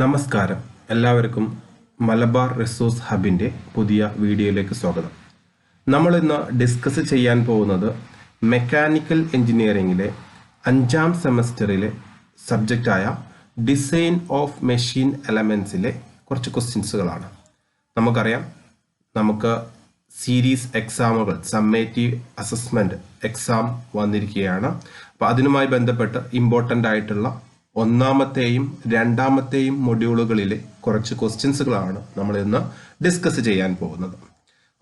നമസ്കാരം, എല്ലാവർക്കും മലബാർ റിസോഴ്സ് ഹബിൻ്റെ പുതിയ വീഡിയോയിലേക്ക് സ്വാഗതം. നമ്മൾ ഇന്ന് ഡിസ്കസ് ചെയ്യാൻ പോകുന്നത് മെക്കാനിക്കൽ എഞ്ചിനീയറിംഗിലെ 5ാം സെമസ്റ്ററിലെ സബ്ജക്റ്റായ ഡിസൈൻ ഓഫ് മെഷീൻ എലമെൻസിലെ കുറച്ച് ക്വസ്റ്റ്യൻസുകളാണ്. നമുക്കറിയാം, നമുക്ക് സീരീസ് എക്സാമുകൾ, സമ്മേറ്റീവ് അസസ്മെൻറ്റ് എക്സാം വന്നിരിക്കുകയാണ്. അപ്പോൾ അതിനുമായി ബന്ധപ്പെട്ട് ഇമ്പോർട്ടൻ്റ് ആയിട്ടുള്ള 1ാമത്തെയും 2ാമത്തെയും മൊഡ്യൂളുകളിലെ കുറച്ച് ക്വസ്റ്റ്യൻസുകളാണ് നമ്മൾ ഇന്ന് ഡിസ്കസ് ചെയ്യാൻ പോകുന്നത്.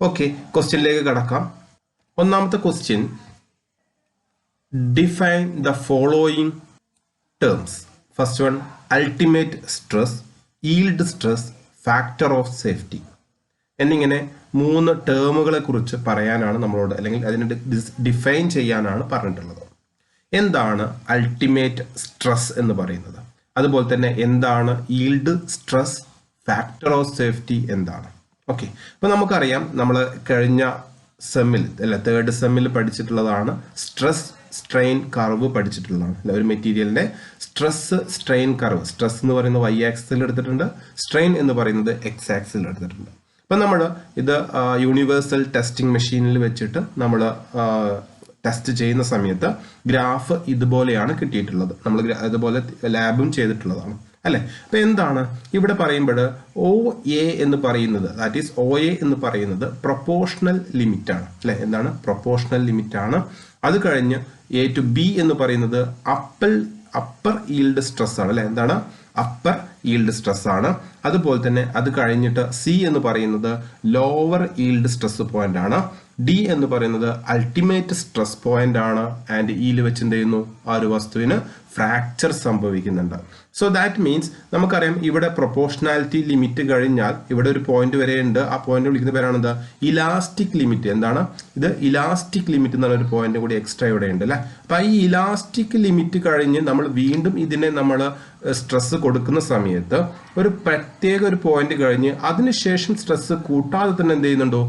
ഓക്കെ, ക്വസ്റ്റ്യനിലേക്ക് കടക്കാം. 1ാമത്തെ question, define the following terms. First one, ultimate stress, yield stress, factor of safety എന്നിങ്ങനെ 3 ടേമുകളെ കുറിച്ച് പറയാനാണ് നമ്മളോട്, അല്ലെങ്കിൽ അതിനെ ഡിഫൈൻ ചെയ്യാനാണ് പറഞ്ഞിട്ടുള്ളത്. എന്താണ് അൾട്ടിമേറ്റ് സ്ട്രെസ് എന്ന് പറയുന്നത്? അതുപോലെ തന്നെ എന്താണ് yield stress, factor of safety എന്താണ്? ഓക്കെ, അപ്പോൾ നമുക്കറിയാം, നമ്മൾ കഴിഞ്ഞ സെമ്മിൽ അല്ല 3rd സെമ്മിൽ പഠിച്ചിട്ടുള്ളതാണ് സ്ട്രെസ് സ്ട്രെയിൻ കർവ് പഠിച്ചിട്ടുള്ളതാണ്. ഒരു മെറ്റീരിയലിന്റെ സ്ട്രെസ് സ്ട്രെയിൻ കർവ്, സ്ട്രെസ് എന്ന് പറയുന്നത് y ആക്സിസിൽ എടുത്തിട്ടുണ്ട്, സ്ട്രെയിൻ എന്ന് പറയുന്നത് x ആക്സിസിൽ എടുത്തിട്ടുണ്ട്. അപ്പം നമ്മൾ ഇത് യൂണിവേഴ്സൽ ടെസ്റ്റിംഗ് മെഷീനിൽ വെച്ചിട്ട് നമ്മൾ ടെസ്റ്റ് ചെയ്യുന്ന സമയത്ത് ഗ്രാഫ് ഇതുപോലെയാണ് കിട്ടിയിട്ടുള്ളത്. നമ്മൾ അതുപോലെ ലാബും ചെയ്തിട്ടുള്ളതാണ് അല്ലേ. അപ്പം എന്താണ് ഇവിടെ പറയുമ്പോൾ OA എന്ന് പറയുന്നത്, ദാറ്റ് ഈസ് OA എന്ന് പറയുന്നത് പ്രൊപ്പോർഷണൽ ലിമിറ്റ് ആണ് അല്ലെ. എന്താണ്? പ്രൊപ്പോർഷണൽ ലിമിറ്റ് ആണ്. അത് കഴിഞ്ഞ് A to B എന്ന് പറയുന്നത് അപ്പർ ഈൽഡ് സ്ട്രെസ് ആണ് അല്ലെ. എന്താണ്? അപ്പർ ഈൽഡ് സ്ട്രെസ് ആണ്. അതുപോലെ തന്നെ അത് കഴിഞ്ഞിട്ട് C എന്ന് പറയുന്നത് ലോവർ ഈൽഡ് സ്ട്രെസ് പോയിന്റ് ആണ്. D എന്ന് പറയുന്നത് അൾട്ടിമേറ്റ് സ്ട്രെസ് പോയിന്റ് ആണ്. ആൻഡ് ഇയിൽ വെച്ച് എന്ത് ചെയ്യുന്നു? ആ ഒരു വസ്തുവിന് ഫ്രാക്ചർ സംഭവിക്കുന്നുണ്ട്. സോ ദാറ്റ് മീൻസ് നമുക്കറിയാം, ഇവിടെ പ്രൊപ്പോർഷണാലിറ്റി ലിമിറ്റ് കഴിഞ്ഞാൽ ഇവിടെ ഒരു പോയിന്റ് വരെ ഉണ്ട്. ആ പോയിന്റ് വിളിക്കുന്ന പേരാണ് എന്താ? Elastic limit. എന്താണ് ഇത്? ഇലാസ്റ്റിക് ലിമിറ്റ് എന്നുള്ള ഒരു പോയിന്റ് കൂടി എക്സ്ട്രാ ഇവിടെ ഉണ്ട് അല്ലെ. അപ്പൊ ഈ ഇലാസ്റ്റിക് ലിമിറ്റ് കഴിഞ്ഞ് നമ്മൾ വീണ്ടും ഇതിനെ നമ്മൾ സ്ട്രെസ് കൊടുക്കുന്ന സമയത്ത് ഒരു പ്രത്യേക ഒരു പോയിന്റ് കഴിഞ്ഞ് അതിനുശേഷം സ്ട്രെസ് കൂട്ടാതെ തന്നെ എന്ത് ചെയ്യുന്നുണ്ടോ?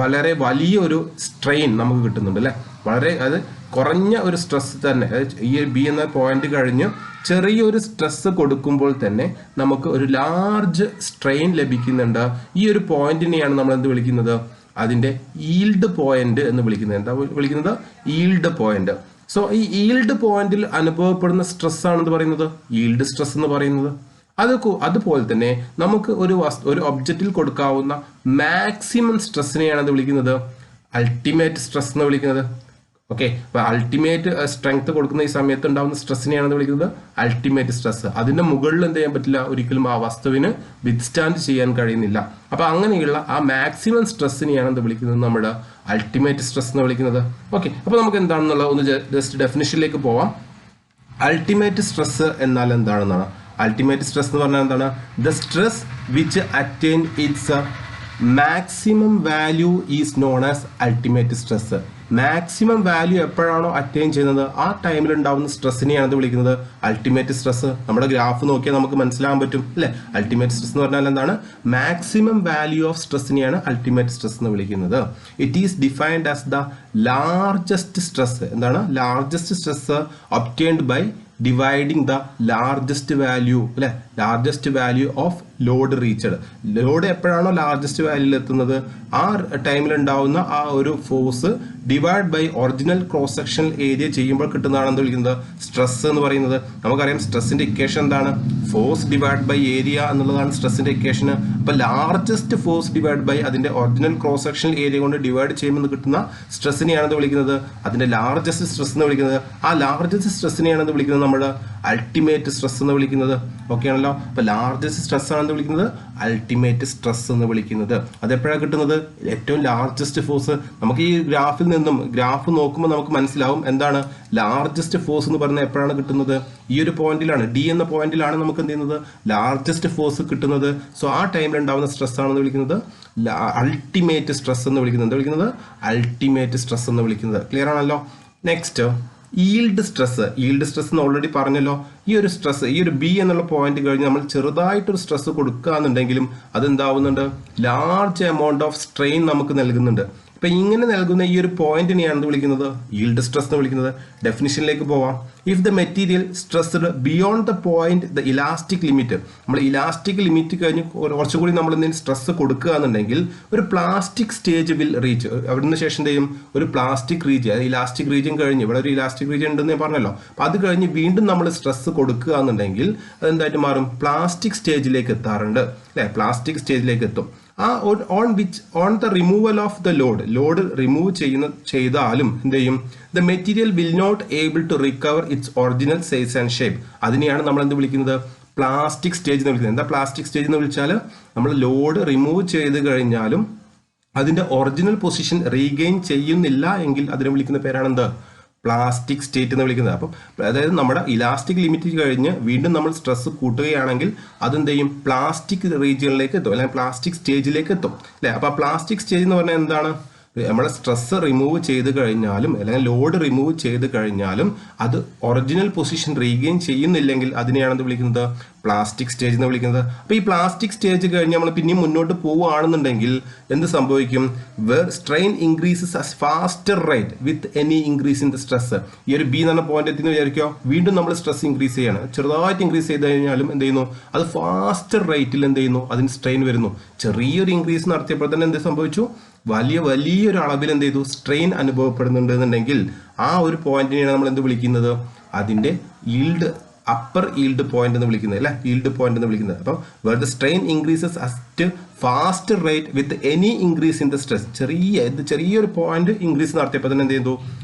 വളരെ വലിയ ഒരു സ്ട്രെയിൻ നമുക്ക് കിട്ടുന്നുണ്ട് അല്ലെ. വളരെ അത് കുറഞ്ഞ ഒരു സ്ട്രെസ് തന്നെ, ഈ B എന്ന പോയിന്റ് കഴിഞ്ഞ് ചെറിയൊരു സ്ട്രെസ് കൊടുക്കുമ്പോൾ തന്നെ നമുക്ക് ഒരു ലാർജ് സ്ട്രെയിൻ ലഭിക്കുന്നുണ്ട്. ഈ ഒരു പോയിന്റിനെയാണ് നമ്മൾ എന്ത് വിളിക്കുന്നത്? അതിന്റെ ഈൽഡ് പോയിന്റ് എന്ന് വിളിക്കുന്നത്. എന്താ വിളിക്കുന്നത്? Yield point. സോ ഈ ഈൽഡ് പോയിന്റിൽ അനുഭവപ്പെടുന്ന സ്ട്രെസ് ആണെന്ന് പറയുന്നത് ഈൽഡ് സ്ട്രെസ് എന്ന് പറയുന്നത്. അതുപോലെ തന്നെ നമുക്ക് ഒരു ഒബ്ജക്റ്റിൽ കൊടുക്കാവുന്ന മാക്സിമം സ്ട്രെസ്സിനെയാണ് അത് വിളിക്കുന്നത് അൾട്ടിമേറ്റ് സ്ട്രെസ് എന്ന് വിളിക്കുന്നത്. ഓക്കെ, അപ്പൊ അൾട്ടിമേറ്റ് സ്ട്രെങ്ത് കൊടുക്കുന്ന ഈ സമയത്ത് ഉണ്ടാവുന്ന സ്ട്രെസ്സിനെയാണ് വിളിക്കുന്നത് അൾട്ടിമേറ്റ് സ്ട്രെസ്. അതിന്റെ മുകളിൽ എന്ത് ചെയ്യാൻ പറ്റില്ല? ഒരിക്കലും ആ വസ്തുവിന് വിത്ത്സ്റ്റാൻഡ് ചെയ്യാൻ കഴിയുന്നില്ല. അപ്പൊ അങ്ങനെയുള്ള ആ മാക്സിമം സ്ട്രെസ്സിനെയാണ് എന്ത് വിളിക്കുന്നത്? നമ്മുടെ അൾട്ടിമേറ്റ് സ്ട്രെസ് എന്ന് വിളിക്കുന്നത്. ഓക്കെ, അപ്പൊ നമുക്ക് എന്താണെന്നുള്ള ഒന്ന് ജസ്റ്റ് ഡെഫിനിഷനിലേക്ക് പോവാം. അൾട്ടിമേറ്റ് സ്ട്രെസ് എന്നാൽ എന്താണെന്നാണ്. അൾട്ടിമേറ്റ് സ്ട്രെസ് എന്ന് പറഞ്ഞാൽ എന്താണ്? The stress which attain its maximum value is known as ultimate stress. Maximum value എപ്പോഴാണോ അറ്റൈൻ ചെയ്യുന്നത് ആ ടൈമിൽ ഉണ്ടാവുന്ന സ്ട്രെസ്സിനെയാണ് വിളിക്കുന്നത് അൾട്ടിമേറ്റ് സ്ട്രെസ്. നമ്മുടെ ഗ്രാഫ് നോക്കിയാൽ നമുക്ക് മനസ്സിലാകാൻ പറ്റും അല്ലെ. അൾട്ടിമേറ്റ് സ്ട്രെസ് എന്ന് പറഞ്ഞാൽ എന്താണ്? മാക്സിമം വാല്യൂ ഓഫ് സ്ട്രെസ്സിനെയാണ് അൾട്ടിമേറ്റ് സ്ട്രെസ് എന്ന് വിളിക്കുന്നത്. It is defined as the largest stress. എന്താണ്? Largest stress obtained by dividing the largest value അല്ലെ. Largest value of load reached. Load എപ്പോഴാണോ ലാർജസ്റ്റ് വാല്യൂയിൽ എത്തുന്നത് ആ ടൈമിൽ ഉണ്ടാവുന്ന ആ ഒരു force divide by original cross sectional area ചെയ്യുമ്പോൾ കിട്ടുന്നതാണ് എന്ത് വിളിക്കുന്നത്? സ്ട്രെസ് എന്ന് പറയുന്നത്. നമുക്കറിയാം സ്ട്രെസ്സിന്റെ ഇക്വേഷൻ എന്താണ്? ഫോഴ്സ് ഡിവൈഡ് ബൈ ഏരിയ എന്നുള്ളതാണ് സ്ട്രെസ്സിന്റെ ഇക്വേഷൻ. അപ്പൊ ലാർജസ്റ്റ് ഫോഴ്സ് ഡിവൈഡ് ബൈ അതിന്റെ ഒറിജിനൽ ക്രോസ് സെക്ഷണൽ ഏരിയ കൊണ്ട് ഡിവൈഡ് ചെയ്യുമ്പോൾ കിട്ടുന്ന സ്ട്രെസ്സിനെയാണ് വിളിക്കുന്നത് അതിന്റെ ലാർജസ്റ്റ് സ്ട്രെസ് എന്ന് വിളിക്കുന്നത്. ആ ലാർജസ്റ്റ് സ്ട്രെസ്സിനെയാണ് വിളിക്കുന്നത് നമ്മുടെ അൾട്ടിമേറ്റ് സ്ട്രെസ് എന്ന് വിളിക്കുന്നത്. ഓക്കെ ആണല്ലോ. അപ്പൊ ലാർജസ്റ്റ് സ്ട്രെസ് ആണ് വിളിക്കുന്നത് അൾട്ടിമേറ്റ് സ്ട്രെസ് എന്ന് വിളിക്കുന്നത്. അതെപ്പോഴാണ് കിട്ടുന്നത്? ഏറ്റവും ലാർജസ്റ്റ് ഫോഴ്സ്. നമുക്ക് ഈ ഗ്രാഫിൽ നിന്നും ഗ്രാഫ് നോക്കുമ്പോൾ നമുക്ക് മനസ്സിലാവും എന്താണ് ലാർജസ്റ്റ് ഫോഴ്സ് എന്ന് പറയുന്നത് എപ്പോഴാണ് കിട്ടുന്നത്? ഈ ഒരു പോയിന്റിലാണ്, D എന്ന പോയിന്റിലാണ് നമുക്ക് എന്ത് ചെയ്യുന്നത്? ലാർജസ്റ്റ് ഫോഴ്സ് കിട്ടുന്നത്. സോ ആ ടൈമിൽ ഉണ്ടാവുന്ന സ്ട്രെസ് ആണെന്ന് വിളിക്കുന്നത് അൾട്ടിമേറ്റ് സ്ട്രെസ് എന്ന് വിളിക്കുന്നത്. എന്താ വിളിക്കുന്നത്? അൾട്ടിമേറ്റ് സ്ട്രെസ് എന്ന് വിളിക്കുന്നത്. ക്ലിയർ ആണല്ലോ. Next, yield stress. Yield stress എന്ന് ഓൾറെഡി പറഞ്ഞല്ലോ. ഈ ഒരു സ്ട്രെസ്, ഈ ഒരു B എന്നുള്ള പോയിന്റ് കഴിഞ്ഞ് നമ്മൾ ചെറുതായിട്ടൊരു സ്ട്രെസ് കൊടുക്കുകയെന്നുണ്ടെങ്കിലും അതെന്താവുന്നുണ്ട്? ലാർജ് എമൗണ്ട് ഓഫ് സ്ട്രെയിൻ നമുക്ക് നൽകുന്നുണ്ട്. അപ്പം ഇങ്ങനെ നൽകുന്ന ഈ ഒരു പോയിന്റിനെയാണ് വിളിക്കുന്നത് ഈൽഡ് സ്ട്രെസ് എന്ന് വിളിക്കുന്നത്. ഡെഫിനിഷനിലേക്ക് പോവാം. If the material stressed beyond the point the elastic limit, നമ്മൾ ഇലാസ്റ്റിക് ലിമിറ്റ് കഴിഞ്ഞ് കുറച്ചുകൂടി നമ്മൾ എന്തെങ്കിലും സ്ട്രെസ് കൊടുക്കുക എന്നുണ്ടെങ്കിൽ ഒരു പ്ലാസ്റ്റിക് സ്റ്റേജ് വിൽ റീച്ച്. അവിടുന്ന് ശേഷം എന്ത് ചെയ്യും, ഒരു പ്ലാസ്റ്റിക് റീജിയൻ, അതായത് ഇലാസ്റ്റിക് റീജിയൻ കഴിഞ്ഞ് ഇവിടെ ഒരു ഇലാസ്റ്റിക് റീജിയൻ ഉണ്ടെന്ന് ഞാൻ പറഞ്ഞല്ലോ. അപ്പം അത് കഴിഞ്ഞ് വീണ്ടും നമ്മൾ സ്ട്രെസ് കൊടുക്കുക എന്നുണ്ടെങ്കിൽ അതെന്തായിട്ട് മാറും, പ്ലാസ്റ്റിക് സ്റ്റേജിലേക്ക് എത്താറുണ്ട് അല്ലേ, പ്ലാസ്റ്റിക് സ്റ്റേജിലേക്ക് എത്തും. On the removal of the load remove ചെയ്താലും എന്ത് ചെയ്യും, the material will not able to recover its original size and shape. അതിനെയാണ് നമ്മൾ എന്ത് വിളിക്കുന്നത്, പ്ലാസ്റ്റിക് സ്റ്റേജ് എന്ന് വിളിക്കുന്നത്. എന്താ പ്ലാസ്റ്റിക് സ്റ്റേജ് എന്ന് വിളിച്ചാൽ നമ്മൾ ലോഡ് റിമൂവ് ചെയ്ത് കഴിഞ്ഞാലും അതിന്റെ ഒറിജിനൽ പൊസിഷൻ റീഗെയിൻ ചെയ്യുന്നില്ല എങ്കിൽ അതിനെ വിളിക്കുന്ന പേരാണ് എന്ത്, പ്ലാസ്റ്റിക് സ്റ്റേറ്റ് എന്ന് വിളിക്കുന്നത്. അപ്പം അതായത് നമ്മുടെ ഇലാസ്റ്റിക് ലിമിറ്റ് കഴിഞ്ഞ് വീണ്ടും നമ്മൾ സ്ട്രെസ് കൂട്ടുകയാണെങ്കിൽ അതെന്ത് ചെയ്യും, പ്ലാസ്റ്റിക് റീജിയനിലേക്ക് എത്തും, അല്ലെങ്കിൽ പ്ലാസ്റ്റിക് സ്റ്റേജിലേക്ക് എത്തും അല്ലേ. അപ്പോൾ പ്ലാസ്റ്റിക് സ്റ്റേജ് എന്ന് പറഞ്ഞാൽ എന്താണ്, നമ്മുടെ സ്ട്രെസ് റിമൂവ് ചെയ്ത് കഴിഞ്ഞാലും അല്ലെങ്കിൽ ലോഡ് റിമൂവ് ചെയ്ത് കഴിഞ്ഞാലും അത് ഒറിജിനൽ പൊസിഷൻ റീഗെയിൻ ചെയ്യുന്നില്ലെങ്കിൽ അതിനെയാണ് വിളിക്കുന്നത് പ്ലാസ്റ്റിക് സ്റ്റേജ് എന്ന് വിളിക്കുന്നത്. അപ്പോൾ ഈ പ്ലാസ്റ്റിക് സ്റ്റേജ് കഴിഞ്ഞ് നമ്മൾ പിന്നെയും മുന്നോട്ട് പോവുകയാണെന്നുണ്ടെങ്കിൽ എന്ത് സംഭവിക്കും, where strain increases as faster rate with any increase in the stress. ഈ ഒരു ബി എന്ന് പറഞ്ഞ പോയിന്റ് എത്തിന്ന് വിചാരിക്കോ, വീണ്ടും നമ്മൾ സ്ട്രെസ് ഇൻക്രീസ് ചെയ്യാണ്, ചെറുതായിട്ട് ഇൻക്രീസ് ചെയ്ത് കഴിഞ്ഞാലും എന്ത് ചെയ്യുന്നു, അത് ഫാസ്റ്റർ റേറ്റിൽ എന്ത് ചെയ്യുന്നു, അതിന് സ്ട്രെയിൻ വരുന്നു. ചെറിയൊരു ഇൻക്രീസ് നടത്തിയപ്പോൾ തന്നെ എന്ത് സംഭവിച്ചു, വലിയൊരു അളവിൽ എന്ത് ചെയ്തു, സ്ട്രെയിൻ അനുഭവപ്പെടുന്നുണ്ട് എന്നുണ്ടെങ്കിൽ ആ ഒരു പോയിന്റിനെയാണ് നമ്മൾ എന്ത് വിളിക്കുന്നത്, അതിന്റെ ഈൽഡ്, അപ്പർ ഈൽഡ് പോയിന്റ് എന്ന് വിളിക്കുന്നത് അല്ലെ, ഈൽഡ് പോയിന്റ് എന്ന് വിളിക്കുന്നത്. അപ്പം where the strain increases at fast rate with any increase in the stress. ചെറിയൊരു പോയിന്റ് ഇൻക്രീസ് നടത്തിയപ്പോൾ തന്നെ എന്ത് ചെയ്തു,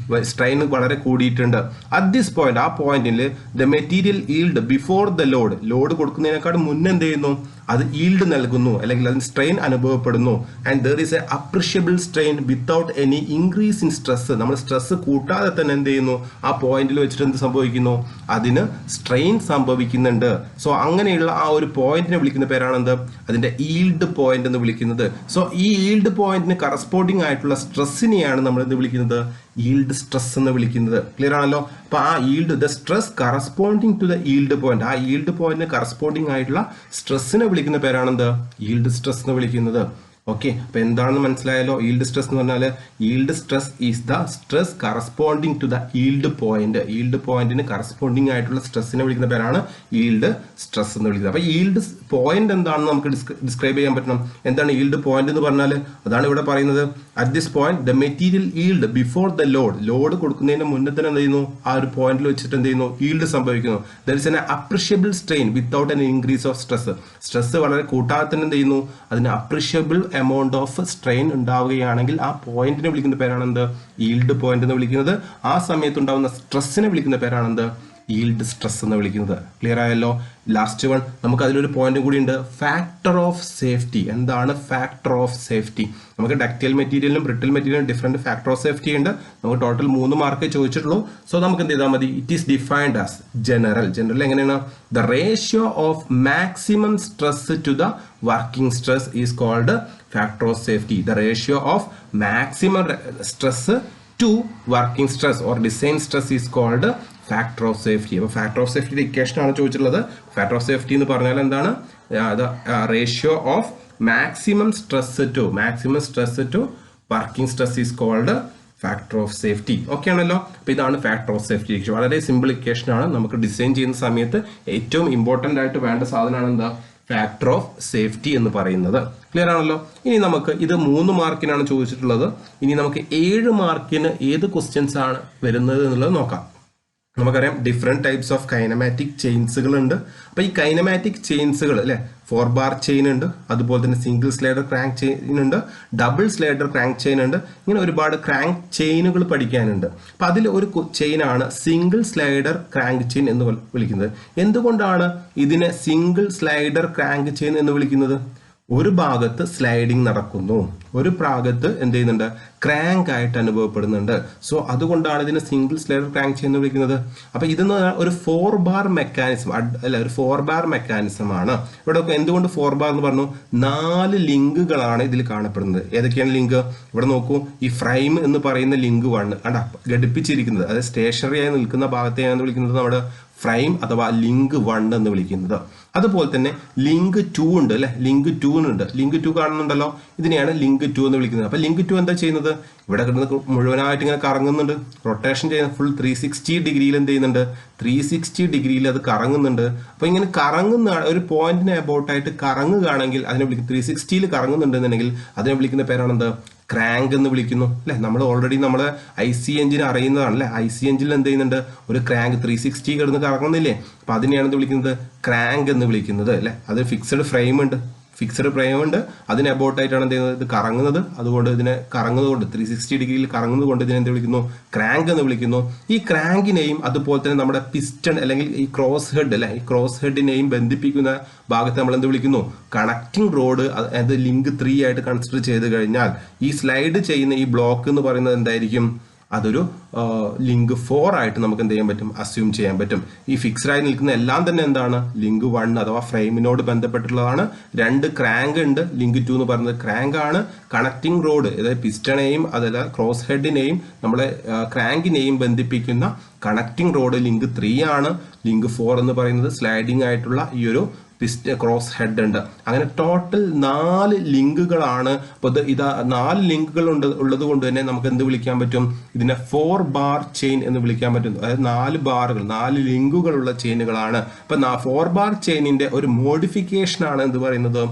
സ്ട്രെയിൻ വളരെ കൂടിയിട്ടുണ്ട്. അറ്റ് ദിസ് പോയിന്റ്, ആ പോയിന്റിൽ the material yield before the load കൊടുക്കുന്നതിനേക്കാൾ മുന്നേ എന്ത് ചെയ്യുന്നു, അത് ഈൽഡ് നൽകുന്നു അല്ലെങ്കിൽ അതിന് സ്ട്രെയിൻ അനുഭവപ്പെടുന്നു. And there is a appreciable strain without any increase in stress. നമ്മൾ സ്ട്രെസ് കൂട്ടാതെ തന്നെ എന്ത് ചെയ്യുന്നു, ആ പോയിന്റിൽ വെച്ചിട്ട് എന്ത് സംഭവിക്കുന്നു, അതിന് സ്ട്രെയിൻ സംഭവിക്കുന്നുണ്ട്. സോ അങ്ങനെയുള്ള ആ ഒരു പോയിന്റിനെ വിളിക്കുന്ന പേരാണ് എന്ത്, അതിന്റെ ഈൽഡ് പോയിന്റ് എന്ന് വിളിക്കുന്നത്. സോ ഈ ഈൽഡ് പോയിന്റിന് കറസ്പോണ്ടിങ് ആയിട്ടുള്ള സ്ട്രെസ്സിനെയാണ് നമ്മൾ എന്ത് വിളിക്കുന്നത്, ഈൽഡ് സ്ട്രെസ് എന്ന് വിളിക്കുന്നത്. ക്ലിയർ ആണല്ലോ. അപ്പൊ ആ yield, the stress corresponding to the yield point, ആ ഈൽഡ് പോയിന്റിന് കറസ്പോണ്ടിങ് ആയിട്ടുള്ള സ്ട്രെസ്സിനെ വിളിക്കുന്ന പേരാണ് എന്ത്, ഈൽഡ് സ്ട്രെസ് എന്ന് വിളിക്കുന്നത്. ഓക്കെ, അപ്പൊ എന്താണെന്ന് മനസ്സിലായല്ലോ. ഈൽഡ് സ്ട്രെസ് എന്ന് പറഞ്ഞാൽ yield stress is the stress corresponding to the yield point. Yield പോയിന്റിന് കറസ്പോണ്ടിങ് ആയിട്ടുള്ള സ്ട്രെസ്സിനെ വിളിക്കുന്ന പേരാണ് ഈൽഡ് സ്ട്രെസ് എന്ന് വിളിക്കുന്നത്. അപ്പൊ ഈൽഡ് പോയിന്റ് എന്താണെന്ന് നമുക്ക് ഡിസ്ക്രൈബ് ചെയ്യാൻ പറ്റണം. എന്താണ് ഈൽഡ് പോയിന്റ് എന്ന് പറഞ്ഞാൽ, അതാണ് ഇവിടെ പറയുന്നത്. At this point the material yield before the load കൊടുക്കുന്നതിന് മുന്നേ തന്നെ എന്ത് ചെയ്യുന്നു, ആ ഒരു പോയിന്റിൽ വെച്ചിട്ട് എന്ത് ചെയ്യുന്നു, ഈൽഡ് സംഭവിക്കുന്നു. There is an appreciable strain without an increase of stress. Stress വളരെ കൂട്ടാതെ തന്നെ എന്ത് ചെയ്യുന്നു, അതിന് അപ്രിഷ്യബിൾ എമൗണ്ട് ഓഫ് സ്ട്രെയിൻ ഉണ്ടാവുകയാണെങ്കിൽ ആ പോയിന്റിനെ വിളിക്കുന്ന പേരാണ് എന്ത്, ഈൽഡ് പോയിന്റ് എന്ന് വിളിക്കുന്നത്. ആ സമയത്ത് ഉണ്ടാവുന്ന സ്ട്രെസ്സിനെ വിളിക്കുന്ന പേരാണ് എന്ത്, ഈൽഡ് സ്ട്രെസ് എന്ന് വിളിക്കുന്നത്. ക്ലിയർ ആയല്ലോ. ലാസ്റ്റ് വൺ, നമുക്ക് അതിലൊരു പോയിന്റ് കൂടി ഉണ്ട്, ഫാക്ടർ ഓഫ് സേഫ്റ്റി. എന്താണ് ഫാക്ടർ ഓഫ് സേഫ്റ്റി? നമുക്ക് ഡക്റ്റൈൽ മെറ്റീരിയലിനും ബ്രിട്ടിൽ മെറ്റീരിയലിനും ഡിഫറെന്റ് ഫാക്ടർ ഓഫ് സേഫ്റ്റി ഉണ്ട്. നമുക്ക് ടോട്ടൽ 3 മാർക്കേ ചോദിച്ചിട്ടുള്ളൂ. സോ നമുക്ക് എന്ത് ചെയ്താൽ മതി, it is defined as general എങ്ങനെയാണ്, the ratio of maximum stress to the working stress is called factor of safety. The ratio of maximum stress to working stress or design stress is called factor of safety. അപ്പോൾ factor of സേഫ്റ്റിയുടെ equation ആണ് ചോദിച്ചിട്ടുള്ളത്. Factor of safety എന്ന് പറഞ്ഞാൽ എന്താണ്, ratio of maximum stress to working stress is called factor of safety. Okay ആണല്ലോ. അപ്പോൾ ഇതാണ് ഫാക്ടർ ഓഫ് സേഫ്റ്റി ഇക്വേഷൻ. വളരെ സിമ്പിൾ ഇക്വേഷൻ ആണ്. നമുക്ക് ഡിസൈൻ ചെയ്യുന്ന സമയത്ത് ഏറ്റവും ഇമ്പോർട്ടൻ്റ് ആയിട്ട് വേണ്ട സാധനമാണ് എന്താ, ഫാക്ടർ ഓഫ് സേഫ്റ്റി എന്ന് പറയുന്നത്. ക്ലിയർ ആണല്ലോ. ഇനി നമുക്ക് ഇത് 3 മാർക്കിനാണ് ചോദിച്ചിട്ടുള്ളത്. ഇനി നമുക്ക് 7 മാർക്കിന് ഏത് ക്വസ്റ്റ്യൻസ് ആണ് വരുന്നത് എന്നുള്ളത് നോക്കാം. നമുക്കറിയാം ഡിഫറെന്റ് ടൈപ്സ് ഓഫ് കൈനമാറ്റിക് ചെയിൻസുകൾ ഉണ്ട്. അപ്പൊ ഈ കൈനമാറ്റിക് ചെയിൻസുകൾ അല്ലെ, 4 ബാർ ചെയിൻ ഉണ്ട്, അതുപോലെ തന്നെ സിംഗിൾ സ്ലൈഡർ ക്രാങ്ക് ചെയിൻ ഉണ്ട്, ഡബിൾ സ്ലൈഡർ ക്രാങ്ക് ചെയിൻ ഉണ്ട്. ഇങ്ങനെ ഒരുപാട് ക്രാങ്ക് ചെയിനുകൾ പഠിക്കാനുണ്ട്. അപ്പൊ അതിൽ ഒരു ചെയിനാണ് സിംഗിൾ സ്ലൈഡർ ക്രാങ്ക് ചെയിൻ എന്ന് വിളിക്കുന്നത്. എന്തുകൊണ്ടാണ് ഇതിനെ സിംഗിൾ സ്ലൈഡർ ക്രാങ്ക് ചെയിൻ എന്ന് വിളിക്കുന്നത്? ഒരു ഭാഗത്ത് സ്ലൈഡിങ് നടക്കുന്നു, ഒരു ഭാഗത്ത് എന്ത് ചെയ്യുന്നുണ്ട്, ക്രാങ്ക് ആയിട്ട് അനുഭവപ്പെടുന്നുണ്ട്. സോ അതുകൊണ്ടാണ് ഇതിനെ സിംഗിൾ സ്ലൈഡർ ക്രാങ്ക് ചെയിൻ എന്ന് വിളിക്കുന്നത്. അപ്പൊ ഇതെന്ന് പറഞ്ഞാൽ ഒരു 4 ബാർ മെക്കാനിസം അല്ല, ഒരു 4 ബാർ മെക്കാനിസം ആണ്. ഇവിടെ എന്തുകൊണ്ട് 4 ബാർ എന്ന് പറഞ്ഞു, 4 ലിങ്കുകളാണ് ഇതിൽ കാണപ്പെടുന്നത്. ഏതൊക്കെയാണ് ലിങ്ക്? ഇവിടെ നോക്കൂ, ഈ ഫ്രെയിം എന്ന് പറയുന്ന ലിങ്ക് 1 കണ്ട ഘടിപ്പിച്ചിരിക്കുന്നത്, അതായത് സ്റ്റേഷനറി ആയി നിൽക്കുന്ന ഭാഗത്തെയാണ് വിളിക്കുന്നത് നമ്മുടെ ഫ്രെയിം അഥവാ ലിങ്ക് 1 എന്ന് വിളിക്കുന്നത്. അതുപോലെ തന്നെ ലിങ്ക് 2 ഉണ്ട് അല്ലെ, ലിങ്ക് 2 ഉണ്ട്, ലിങ്ക് 2 കാണുന്നുണ്ടല്ലോ, ഇതിനെയാണ് ലിങ്ക് 2 എന്ന് വിളിക്കുന്നത്. അപ്പൊ ലിങ്ക് 2 എന്താ ചെയ്യുന്നത്, ഇവിടെ കിടന്ന് മുഴുവനായിട്ട് ഇങ്ങനെ കറങ്ങുന്നുണ്ട്, റൊട്ടേഷൻ ചെയ്യുന്ന ഫുൾ 360 ഡിഗ്രിയിൽ എന്ത് ചെയ്യുന്നുണ്ട്, 360 ഡിഗ്രിയിൽ അത് കറങ്ങുന്നുണ്ട്. അപ്പൊ ഇങ്ങനെ കറങ്ങുന്ന ഒരു പോയിന്റിനെ അബൌട്ടായിട്ട് കറങ്ങുകയാണെങ്കിൽ അതിനെ വിളിക്കും, 360യിൽ കറങ്ങുന്നുണ്ടെന്നുണ്ടെങ്കിൽ അതിനെ വിളിക്കുന്ന പേരാണ് എന്ത്, ക്രാങ്ക് എന്ന് വിളിക്കുന്നു അല്ലെ. നമ്മൾ ഓൾറെഡി നമ്മൾ IC എഞ്ചിൻ അറിയുന്നതാണ് അല്ലെ, IC എഞ്ചിനിൽ എന്ത് ചെയ്യുന്നുണ്ട്, ഒരു ക്രാങ്ക് 360 കിടന്ന് കറങ്ങുന്നില്ലേ, അപ്പൊ അതിനെയാണ് എന്ത് വിളിക്കുന്നത്, ക്രാങ്ക് എന്ന് വിളിക്കുന്നത് അല്ലെ. അത് ഫിക്സഡ് ഫ്രെയിം ഉണ്ട്, അതിന് അബൌട്ടായിട്ടാണ് എന്ത് ചെയ്യുന്നത്, ഇത് കറങ്ങുന്നത്. അതുകൊണ്ട് ഇതിനെ കറങ്ങുന്നത് കൊണ്ട് 360 ഡിഗ്രിയിൽ കറങ്ങുന്നത് കൊണ്ട് ഇതിനെ എന്ത് വിളിക്കുന്നു, ക്രാങ്ക് എന്ന് വിളിക്കുന്നു. ഈ ക്രാങ്കിനെയും അതുപോലെ തന്നെ നമ്മുടെ പിസ്റ്റൺ അല്ലെങ്കിൽ ഈ ക്രോസ് ഹെഡ് അല്ലെ, ഈ ക്രോസ് ഹെഡിനെയും ബന്ധിപ്പിക്കുന്ന ഭാഗത്ത് നമ്മൾ എന്ത് വിളിക്കുന്നു, കണക്റ്റിംഗ് റോഡ്. അത് ലിങ്ക് 3 ആയിട്ട് കൺസിഡർ ചെയ്ത് കഴിഞ്ഞാൽ ഈ സ്ലൈഡ് ചെയ്യുന്ന ഈ ബ്ലോക്ക് എന്ന് പറയുന്നത് എന്തായിരിക്കും, അതൊരു ലിങ്ക് 4 ആയിട്ട് നമുക്ക് എന്ത് ചെയ്യാൻ പറ്റും, അസ്യൂം ചെയ്യാൻ പറ്റും. ഈ ഫിക്സ്ഡ് ആയി നിൽക്കുന്ന എല്ലാം തന്നെ എന്താണ്, ലിങ്ക് 1 അഥവാ ഫ്രെയിമിനോട് ബന്ധപ്പെട്ടുള്ളതാണ്. 2 ക്രാങ്ക് ഉണ്ട്, ലിങ്ക് 2 എന്ന് പറയുന്നത് ക്രാങ്ക് ആണ്. കണക്റ്റിംഗ് റോഡ് അതായത് പിസ്റ്റണെയും അതല്ല ക്രോസ് ഹെഡിനെയും നമ്മളെ ക്രാങ്കിനെയും ബന്ധിപ്പിക്കുന്ന കണക്റ്റിംഗ് റോഡ് ലിങ്ക് 3 ആണ്. ലിങ്ക് 4 എന്ന് പറയുന്നത് സ്ലൈഡിംഗ് ആയിട്ടുള്ള ഈ ഒരു ക്രോസ് ഹെഡ് ഉണ്ട്. അങ്ങനെ ടോട്ടൽ 4 ലിങ്കുകളാണ്. അപ്പോൾ ഇതാ 4 ലിങ്കുകൾ ഉള്ളത് കൊണ്ട് തന്നെ നമുക്ക് എന്ത് വിളിക്കാൻ പറ്റും, ഇതിനെ 4 ബാർ ചെയിൻ എന്ന് വിളിക്കാൻ പറ്റും. അതായത് 4 ബാറുകൾ, 4 ലിങ്കുകളുള്ള ചെയിനുകളാണ്. അപ്പൊ 4 ബാർ ചെയിനിന്റെ ഒരു മോഡിഫിക്കേഷൻ ആണ് എന്ത് പറയുന്നത്,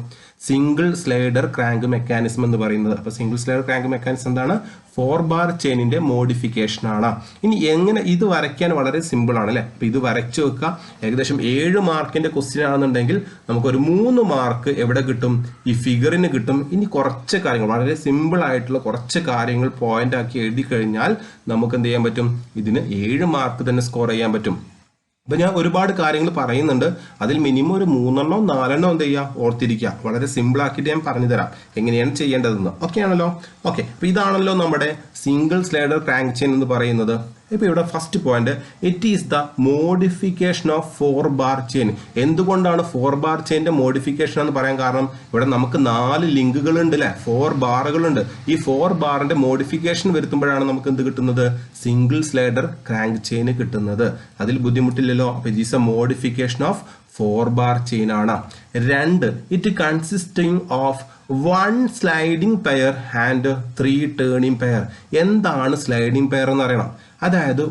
സിംഗിൾ സ്ലൈഡർ ക്രാങ്ക് മെക്കാനിസം എന്ന് പറയുന്നത്. അപ്പൊ സിംഗിൾ സ്ലൈഡർ ക്രാങ്ക് മെക്കാനിസം എന്താണ്, 4 ബാർ ചെയിനിന്റെ മോഡിഫിക്കേഷൻ ആണ്. ഇനി എങ്ങനെ ഇത് വരയ്ക്കാൻ വളരെ സിമ്പിൾ ആണ് അല്ലെ. അപ്പൊ ഇത് വരച്ചു വെക്കുക. ഏകദേശം 7 മാർക്കിന്റെ ക്വസ്റ്റ്യൻ ആണെന്നുണ്ടെങ്കിൽ നമുക്കൊരു 3 മാർക്ക് എവിടെ കിട്ടും, ഈ ഫിഗറിന് കിട്ടും. ഇനി കുറച്ച് കാര്യങ്ങൾ, വളരെ സിമ്പിൾ ആയിട്ടുള്ള കുറച്ച് കാര്യങ്ങൾ പോയിന്റ് ആക്കി എഴുതി കഴിഞ്ഞാൽ നമുക്ക് എന്ത് ചെയ്യാൻ പറ്റും, ഇതിന് 7 മാർക്ക് തന്നെ സ്കോർ ചെയ്യാൻ പറ്റും. അപ്പൊ ഞാൻ ഒരുപാട് കാര്യങ്ങൾ പറയുന്നുണ്ട്, അതിൽ മിനിമം ഒരു 3 4 എന്ത് ചെയ്യുക, ഓർത്തിരിക്കുക. വളരെ സിമ്പിൾ ആക്കിയിട്ട് ഞാൻ പറഞ്ഞു തരാം എങ്ങനെയാണ് ചെയ്യേണ്ടതെന്ന്. ഓക്കെ ആണല്ലോ. ഓക്കെ, അപ്പൊ ഇതാണല്ലോ നമ്മുടെ സിംഗിൾ സ്ലൈഡർ ക്രാങ്ക് ചെയിൻ എന്ന് പറയുന്നത്. ഇപ്പൊ ഇവിടെ first point, it is the modification of 4 bar chain. എന്തുകൊണ്ടാണ് 4 ബാർ ചെയിന്റെ മോഡിഫിക്കേഷൻ എന്ന് പറയാൻ കാരണം, ഇവിടെ നമുക്ക് 4 ലിങ്കുകൾ ഉണ്ട് അല്ലെ, 4 ബാറുകളുണ്ട്. ഈ 4 ബാറിന്റെ മോഡിഫിക്കേഷൻ വരുത്തുമ്പോഴാണ് നമുക്ക് എന്ത് കിട്ടുന്നത്, സിംഗിൾ സ്ലൈഡർ ക്രാങ്ക് ചെയിൻ കിട്ടുന്നത്. അതിൽ ബുദ്ധിമുട്ടില്ലല്ലോ. അപ്പൊ it is A modification of 4 bar chain ആണ്. 2, it consisting of 1 sliding pair and 3 turning pair. എന്താണ് സ്ലൈഡിംഗ് പെയർ എന്ന് അറിയണം. അതായത്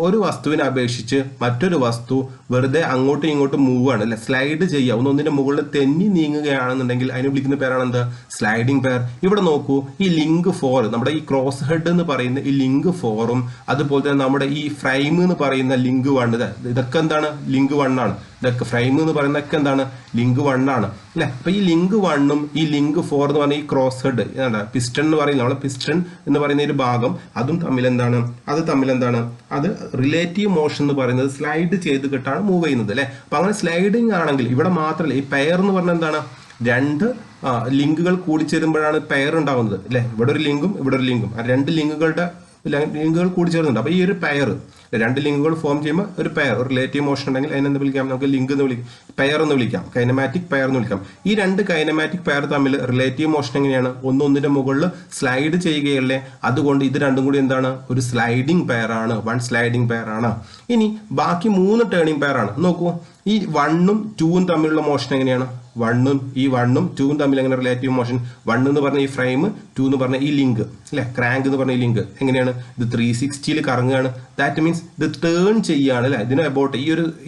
ഒരു വസ്തുവിനെ അപേക്ഷിച്ച് മറ്റൊരു വസ്തു വെറുതെ അങ്ങോട്ടും ഇങ്ങോട്ടും മൂവ് ആണ് അല്ലെ, സ്ലൈഡ് ചെയ്യുക, ഒന്നിന്റെ മുകളിൽ തെന്നി നീങ്ങുകയാണെന്നുണ്ടെങ്കിൽ അതിന് വിളിക്കുന്ന പേരാണ് എന്ത്, സ്ലൈഡിംഗ് പെയർ. ഇവിടെ നോക്കൂ, ഈ ലിങ്ക് 4, നമ്മുടെ ഈ ക്രോസ് ഹെഡ് എന്ന് പറയുന്ന ഈ ലിങ്ക് 4ഉം അതുപോലെ തന്നെ നമ്മുടെ ഈ ഫ്രെയിം എന്ന് പറയുന്ന ലിങ്ക് 1, ഇതൊക്കെ എന്താണ്, ലിങ്ക് 1 ആണ്. ഇതൊക്കെ ഫ്രെയിം എന്ന് പറയുന്നതൊക്കെ എന്താണ്, ലിങ്ക് 1 ആണ് അല്ലെ. അപ്പൊ ഈ ലിങ്ക് 1ഉം ഈ ലിങ്ക് 4 എന്ന് പറഞ്ഞ ഈ ക്രോസ് ഹെഡ് പിസ്റ്റൺ എന്ന് പറയുന്നത്, നമ്മളെ പിസ്റ്റൺ എന്ന് പറയുന്ന ഒരു ഭാഗം, അതും തമ്മിൽ എന്താണ്, അത് റിലേറ്റീവ് മോഷൻ എന്ന് പറയുന്നത് സ്ലൈഡ് ചെയ്തിട്ടാണ് മൂവ് ചെയ്യുന്നത് അല്ലെ. അപ്പൊ അങ്ങനെ സ്ലൈഡിങ് ആണെങ്കിൽ ഇവിടെ മാത്രമല്ല, ഈ പെയർ എന്ന് പറഞ്ഞാൽ എന്താണ്, 2 ലിങ്കുകൾ കൂടിച്ചേരുമ്പോഴാണ് പെയർ ഉണ്ടാവുന്നത് അല്ലെ. ഇവിടെ ഒരു ലിങ്കും ഇവിടെ ഒരു ലിങ്കും, ആ 2 ലിങ്കുകൾ കൂടി ചേർന്നുണ്ട്. അപ്പൊ ഈ ഒരു പെയർ, 2 ലിങ്കുകൾ ഫോം ചെയ്യുമ്പോൾ ഒരു പെയർ, ഒരു റിലേറ്റീവ് മോഷൻ ഉണ്ടെങ്കിൽ അതിനെന്ത് വിളിക്കാം, നമുക്ക് ലിങ്ക് എന്ന് വിളിക്കാം, പെയർ എന്ന് വിളിക്കാം, കൈനമാറ്റിക് പെയർ എന്ന് വിളിക്കാം. ഈ 2 കൈനമാറ്റിക് പെയർ തമ്മിൽ റിലേറ്റീവ് മോഷൻ എങ്ങനെയാണ്, ഒന്നിന്റെ മുകളിൽ സ്ലൈഡ് ചെയ്യുകയല്ലേ, അതുകൊണ്ട് ഇത് രണ്ടും കൂടി എന്താണ്, ഒരു സ്ലൈഡിംഗ് പെയർ ആണ്, 1 സ്ലൈഡിംഗ് പെയർ ആണ്. ഇനി ബാക്കി 3 ടേണിംഗ് പെയർ ആണ്. നോക്കൂ, ഈ 1ഉം 2ഉം തമ്മിലുള്ള മോഷൻ എങ്ങനെയാണ്, 1ഉം 2ഉം തമ്മിൽ എങ്ങനെ റിലേറ്റീവ് മോഷൻ, 1 എന്ന് പറഞ്ഞ ഈ ഫ്രെയിം, 2 എന്ന് പറഞ്ഞ ഈ ലിങ്ക് അല്ലെ, ക്രാങ്ക് എന്ന് പറഞ്ഞ ഈ ലിങ്ക് എങ്ങനെയാണ്, ഇത് 360യിൽ കറങ്ങുകയാണ്. ദാറ്റ് മീൻസ് ഇത് ടേൺ ചെയ്യുകയാണ് അല്ലെ. ഇതിന് അബൌട്ട്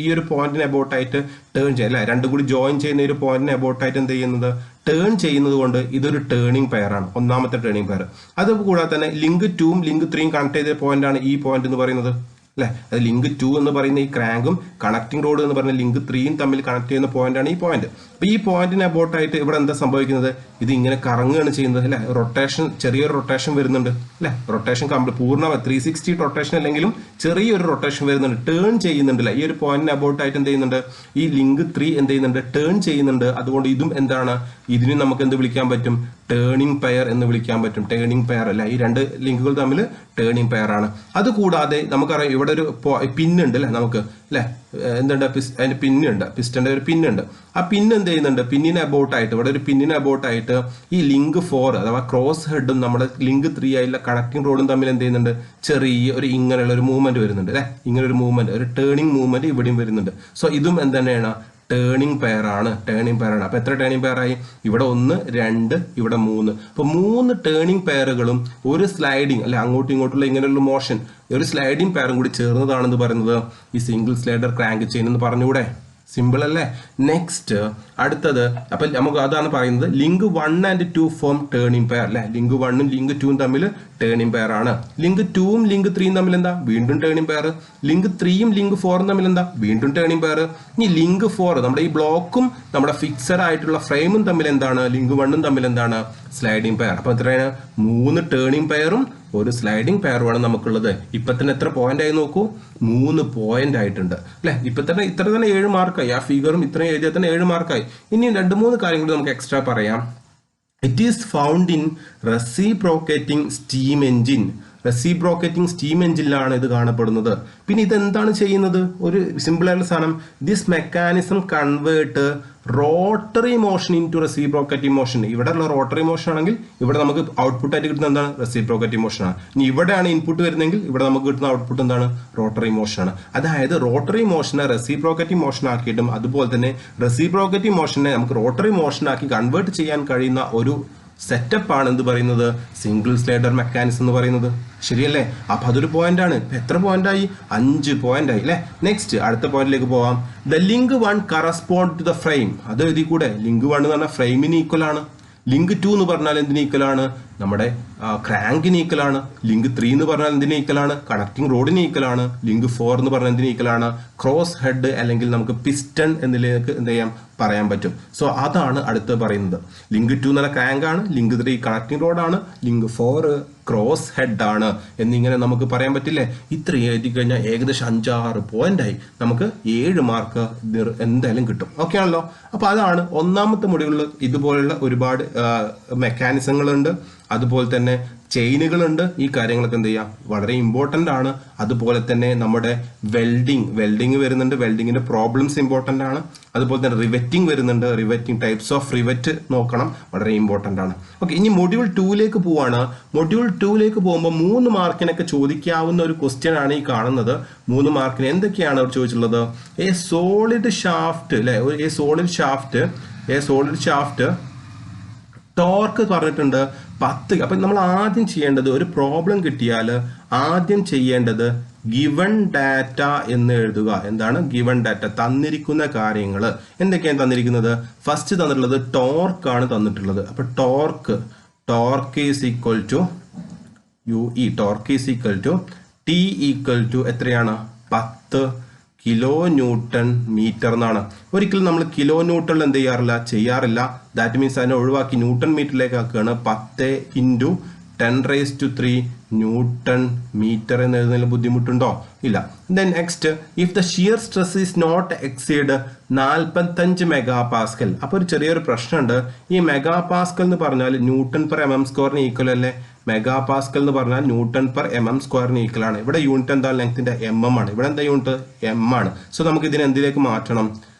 ഈ ഒരു പോയിന്റിന് അബൌട്ട് ആയിട്ട് ടേൺ ചെയ്യാം അല്ലെ. രണ്ടും കൂടി ജോയിൻ ചെയ്യുന്ന ഒരു പോയിന്റിന് അബൌട്ട് ആയിട്ട് എന്ത് ചെയ്യുന്നത്, ടേൺ ചെയ്യുന്നത് കൊണ്ട് ഇതൊരു ടേണിംഗ് പെയർ ആണ്, ഒന്നാമത്തെ ടേണിംഗ് പെയർ. അത് കൂടാതെ തന്നെ ലിങ്ക് 2ഉം ലിങ്ക് 3ഉം കണക്ട് ചെയ്ത പോയിന്റ് ആണ് ഈ പോയിന്റ് എന്ന് പറയുന്നത് അല്ലെ. അത് ലിങ്ക് 2 എന്ന് പറയുന്ന ഈ ക്രാങ്കും കണക്റ്റിംഗ് റോഡ് എന്ന് പറയുന്ന ലിങ്ക് 3ഉം തമ്മിൽ കണക്ട് ചെയ്യുന്ന പോയിന്റ് ആണ് ഈ പോയിന്റ്. അപ്പൊ ഈ പോയിന്റിന് അബൌട്ട് ആയിട്ട് ഇവിടെ എന്താ സംഭവിക്കുന്നത്, ഇത് ഇങ്ങനെ കറങ്ങുകയാണ് ചെയ്യുന്നത് അല്ലെ. റൊട്ടേഷൻ, ചെറിയൊരു റൊട്ടേഷൻ വരുന്നുണ്ട് അല്ലെ. റൊട്ടേഷൻ പൂർണ്ണ 360 റൊട്ടേഷൻ അല്ലെങ്കിലും ചെറിയൊരു റൊട്ടേഷൻ വരുന്നുണ്ട്, ടേൺ ചെയ്യുന്നുണ്ട് അല്ലെ. ഈ ഒരു പോയിന്റിന് അബൌട്ട് ആയിട്ട് എന്ത് ചെയ്യുന്നുണ്ട്, ഈ ലിങ്ക് 3 എന്ത് ചെയ്യുന്നുണ്ട്, ടേൺ ചെയ്യുന്നുണ്ട്. അതുകൊണ്ട് ഇതും എന്താണ്, ഇതിന് നമുക്ക് എന്ത് വിളിക്കാൻ പറ്റും, ടേണിംഗ് പെയർ എന്ന് വിളിക്കാൻ പറ്റും. ടേണിംഗ് പെയർ അല്ല, ഈ 2 ലിങ്കുകൾ തമ്മിൽ ടേണിംഗ് പെയർ ആണ്. അതുകൂടാതെ നമുക്കറിയാം ഇവിടെ ഒരു പിന്നുണ്ട് അല്ലെ, നമുക്ക് അല്ലെ, എന്തുണ്ട്, അതിന്റെ പിന്നുണ്ട്, പിസ്റ്റന്റെ ഒരു പിന്നുണ്ട്. ആ പിന്ന് എന്ത് ചെയ്യുന്നുണ്ട്, പിന്നിന് അബൌട്ട് ആയിട്ട്, ഇവിടെ ഒരു പിന്നിന് അബൌട്ട് ആയിട്ട് ഈ ലിങ്ക് 4 അഥവാ ക്രോസ് ഹെഡും നമ്മുടെ ലിങ്ക് 3 ആയിട്ടുള്ള കണക്റ്റിംഗ് റോഡും തമ്മിൽ എന്ത് ചെയ്യുന്നുണ്ട്, ചെറിയ ഒരു ഇങ്ങനെയുള്ള ഒരു മൂവ്മെന്റ് വരുന്നുണ്ട് അല്ലെ. ഇങ്ങനെ ഒരു മൂവ്മെന്റ്, ഒരു ടേണിംഗ് മൂവ്മെന്റ് ഇവിടെയും വരുന്നുണ്ട്. സോ ഇതും എന്ത് തന്നെയാണ്, ടേണിംഗ് പെയറാണ്. അപ്പോൾ എത്ര ടേണിംഗ് പെയറായി? ഇവിടെ 1, 2, ഇവിടെ 3. അപ്പോൾ 3 ടേണിംഗ് പെയറുകളും ഒരു സ്ലൈഡിങ് അല്ലെ അങ്ങോട്ടും ഇങ്ങോട്ടുള്ള ഇങ്ങനെയുള്ള മോഷൻ, ഒരു സ്ലൈഡിങ് പെയറും കൂടി ചേർന്നതാണെന്ന് പറയുന്നത് ഈ സിംഗിൾ സ്ലൈഡർ ക്രാങ്ക് ചെയിൻ എന്ന് പറഞ്ഞുകൂടെ? സിമ്പിൾ അല്ലേ? നെക്സ്റ്റ് അടുത്തത്, അപ്പൊ നമുക്ക് അതാണ് പറയുന്നത് link 1 and 2 form turning pair അല്ലെ. ലിങ്ക് 1ഉം ലിങ്ക് 2ഉം തമ്മിൽ ടേണിംഗ് പെയർ ആണ്. ലിങ്ക് 2ഉം ലിങ്ക് 3ഉം തമ്മിൽ എന്താ? വീണ്ടും ടേണിംഗ് പെയർ. ലിങ്ക് 3ഉം ലിങ്ക് 4ഉം തമ്മിൽ എന്താ? വീണ്ടും ടേണിംഗ് പെയർ. ഇനി ലിങ്ക് 4 നമ്മുടെ ഈ ബ്ലോക്കും നമ്മുടെ ഫിക്സഡ് ആയിട്ടുള്ള ഫ്രെയിമും തമ്മിൽ എന്താണ്? ലിങ്ക് 1ഉം തമ്മിൽ എന്താണ്? Sliding pair. അപ്പൊ എത്രയാണ്? 3 ടേണിംഗ് പെയറും ഒരു സ്ലൈഡിംഗ് പെയറുമാണ് നമുക്കുള്ളത്. ഇപ്പൊ തന്നെ എത്ര പോയിന്റ് ആയി നോക്കൂ? 3 പോയിന്റ് ആയിട്ടുണ്ട് അല്ലെ. ഇപ്പൊ തന്നെ ഇത്ര തന്നെ 7 മാർക്കായി. ആ ഫിഗറും ഇത്രയും എഴുതിയാൽ തന്നെ 7 മാർക്കായി. ഇനി 2-3 കാര്യങ്ങൾ നമുക്ക് എക്സ്ട്രാ പറയാം. It is found in reciprocating steam engine. Reciprocating steam എഞ്ചിനിലാണ് ഇത് കാണപ്പെടുന്നത്. പിന്നെ ഇതെന്താണ് ചെയ്യുന്നത്? ഒരു സിമ്പിൾ ആയിട്ടുള്ള സാധനം. This mechanism convert rotary motion into reciprocating motion. ഇവിടെ ഉള്ള റോട്ടറി മോഷൻ ആണെങ്കിൽ ഇവിടെ നമുക്ക് ഔട്ട്പുട്ട് ആയിട്ട് കിട്ടുന്ന എന്താണ്? റെസിപ്രോക്കേറ്റിംഗ് മോഷൻ ആണ്. ഇനി ഇവിടെയാണ് ഇൻപുട്ട് വരുന്നെങ്കിൽ ഇവിടെ നമുക്ക് കിട്ടുന്ന ഔട്ട്പുട്ട് എന്താണ്? റോട്ടറി മോഷൻ ആണ്. അതായത് റോട്ടറി മോഷനെ റെസിപ്രോക്കേറ്റിംഗ് മോഷൻ ആക്കിയിട്ടും അതുപോലെ തന്നെ റെസിപ്രോക്കേറ്റിംഗ് മോഷനെ നമുക്ക് റോട്ടറി മോഷൻ ആക്കി കൺവേർട്ട് ചെയ്യാൻ കഴിയുന്ന ഒരു സെറ്റപ്പ് ആണ് എന്ത് പറയുന്നത്? സിംഗിൾ സ്ലൈഡർ മെക്കാനിസം എന്ന് പറയുന്നത്. ശരിയല്ലേ? അപ്പൊ അതൊരു പോയിന്റ് ആണ്. എത്ര പോയിന്റ് ആയി? 5 പോയിന്റ് ആയി അല്ലെ. നെക്സ്റ്റ് അടുത്ത പോയിന്റിലേക്ക് പോവാം. The link 1 correspond to the frame. അത് എഴുതി കൂടെ? ലിങ്ക് 1 എന്ന് പറഞ്ഞാൽ ഫ്രെയിമിന് ഈക്വൽ ആണ്. ലിങ്ക് 2 എന്ന് പറഞ്ഞാൽ എന്തിന് ഈക്വൽ ആണ്? നമ്മുടെ ക്രാങ്കിന് ഈക്വൽ ആണ്. ലിങ്ക് 3 എന്ന് പറഞ്ഞാൽ എന്തിന് ഈക്വൽ ആണ്? കണക്ടിംഗ് റോഡിന് ഈക്വൽ ആണ്. ലിങ്ക് 4 എന്ന് പറഞ്ഞാൽ എന്തിന് ഈക്വൽ ആണ്? ക്രോസ് ഹെഡ് അല്ലെങ്കിൽ നമുക്ക് പിസ്റ്റൺ എന്നിലേക്ക് എന്ത് ചെയ്യാം? പറയാൻ പറ്റും. സോ അതാണ് അടുത്ത് പറയുന്നത്. ലിങ്ക് 2 എന്ന് പറഞ്ഞാൽ ക്രാങ്ക് ആണ്. ലിങ്ക് 3 കണക്ടിംഗ് റോഡാണ്. ലിങ്ക് 4 ക്രോസ് ഹെഡ് ആണ് എന്നിങ്ങനെ നമുക്ക് പറയാൻ പറ്റില്ലേ? ഇത്ര എഴുതി കഴിഞ്ഞാൽ ഏകദേശം 5-6 പോയിന്റ് ആയി. നമുക്ക് 7 മാർക്ക് എന്തായാലും കിട്ടും. ഓക്കെ ആണല്ലോ? അപ്പൊ അതാണ് ഒന്നാമത്തെ മൊഡ്യൂളിൽ. ഇതുപോലുള്ള ഒരുപാട് മെക്കാനിസങ്ങളുണ്ട്, അതുപോലെ തന്നെ ചെയിനുകളുണ്ട്. ഈ കാര്യങ്ങളൊക്കെ എന്ത് ചെയ്യാം? വളരെ ഇമ്പോർട്ടൻ്റ് ആണ്. അതുപോലെ തന്നെ നമ്മുടെ വെൽഡിങ് വരുന്നുണ്ട്. വെൽഡിങ്ങിന്റെ പ്രോബ്ലംസ് ഇമ്പോർട്ടൻ്റ് ആണ്. അതുപോലെ തന്നെ റിവെറ്റിംഗ് വരുന്നുണ്ട്. റിവെറ്റിംഗ് ടൈപ്സ് ഓഫ് റിവെറ്റ് നോക്കണം, വളരെ ഇമ്പോർട്ടൻ്റ് ആണ്. ഓക്കെ, ഇനി മൊഡ്യൂൾ 2ലേക്ക് പോവാണ്. മൊഡ്യൂൾ 2ലേക്ക് പോകുമ്പോൾ 3 മാർക്കിനൊക്കെ ചോദിക്കാവുന്ന ഒരു ക്വസ്റ്റ്യൻ ആണ് ഈ കാണുന്നത്. 3 മാർക്കിന് എന്തൊക്കെയാണ് അവർ ചോദിച്ചിട്ടുള്ളത്? എ സോളിഡ് ഷാഫ്റ്റ് അല്ലെ. എ സോളിഡ് ഷാഫ്റ്റ് ടോർക്ക് പറഞ്ഞിട്ടുണ്ട് 10. അപ്പൊ നമ്മൾ ആദ്യം ചെയ്യേണ്ടത്, ഒരു പ്രോബ്ലം കിട്ടിയാൽ ആദ്യം ചെയ്യേണ്ടത് ഗിവൺ ഡാറ്റ എന്ന് എഴുതുക. എന്താണ് ഗിവൺ ഡാറ്റ? തന്നിരിക്കുന്ന കാര്യങ്ങൾ എന്തൊക്കെയാണ് തന്നിരിക്കുന്നത്? ഫസ്റ്റ് തന്നിട്ടുള്ളത് ടോർക്ക് ആണ് തന്നിട്ടുള്ളത്. അപ്പൊ torque is equal to UE. Torque is equal to T equal to എത്രയാണ്? 10 കിലോ ന്യൂട്ടൺ മീറ്റർ എന്നാണ്. ഒരിക്കലും നമ്മൾ കിലോ ന്യൂട്ടണിൽ എന്ത് ചെയ്യാറില്ല. ദാറ്റ് മീൻസ് അതിനെ ഒഴിവാക്കി ന്യൂട്ടൺ മീറ്ററിലേക്ക് ആക്കുകയാണ്. 10 × 10⁻³ ന്യൂട്ടൺ മീറ്റർ എന്ന് എഴുതുന്നതിൽ ബുദ്ധിമുട്ടുണ്ടോ? ഇല്ല. Then next, if the shear stress is not exceed 45 MPa. അപ്പൊ ഒരു ചെറിയൊരു പ്രശ്നമുണ്ട്. ഈ MPa എന്ന് പറഞ്ഞാൽ Nm/mm² ഈക്വൽ അല്ലേ? MPa എന്ന് പറഞ്ഞാൽ Nm/mm² ഈക്വൽ ആണ്. ഇവിടെ യൂണിറ്റ് എന്താ? ലെങ്ത്തിന്റെ mm ആണ്. ഇവിടെ എന്താ യൂണിറ്റ്? m ആണ്. സോ നമുക്ക് ഇതിനെ എന്തിലേക്ക് മാറ്റണം?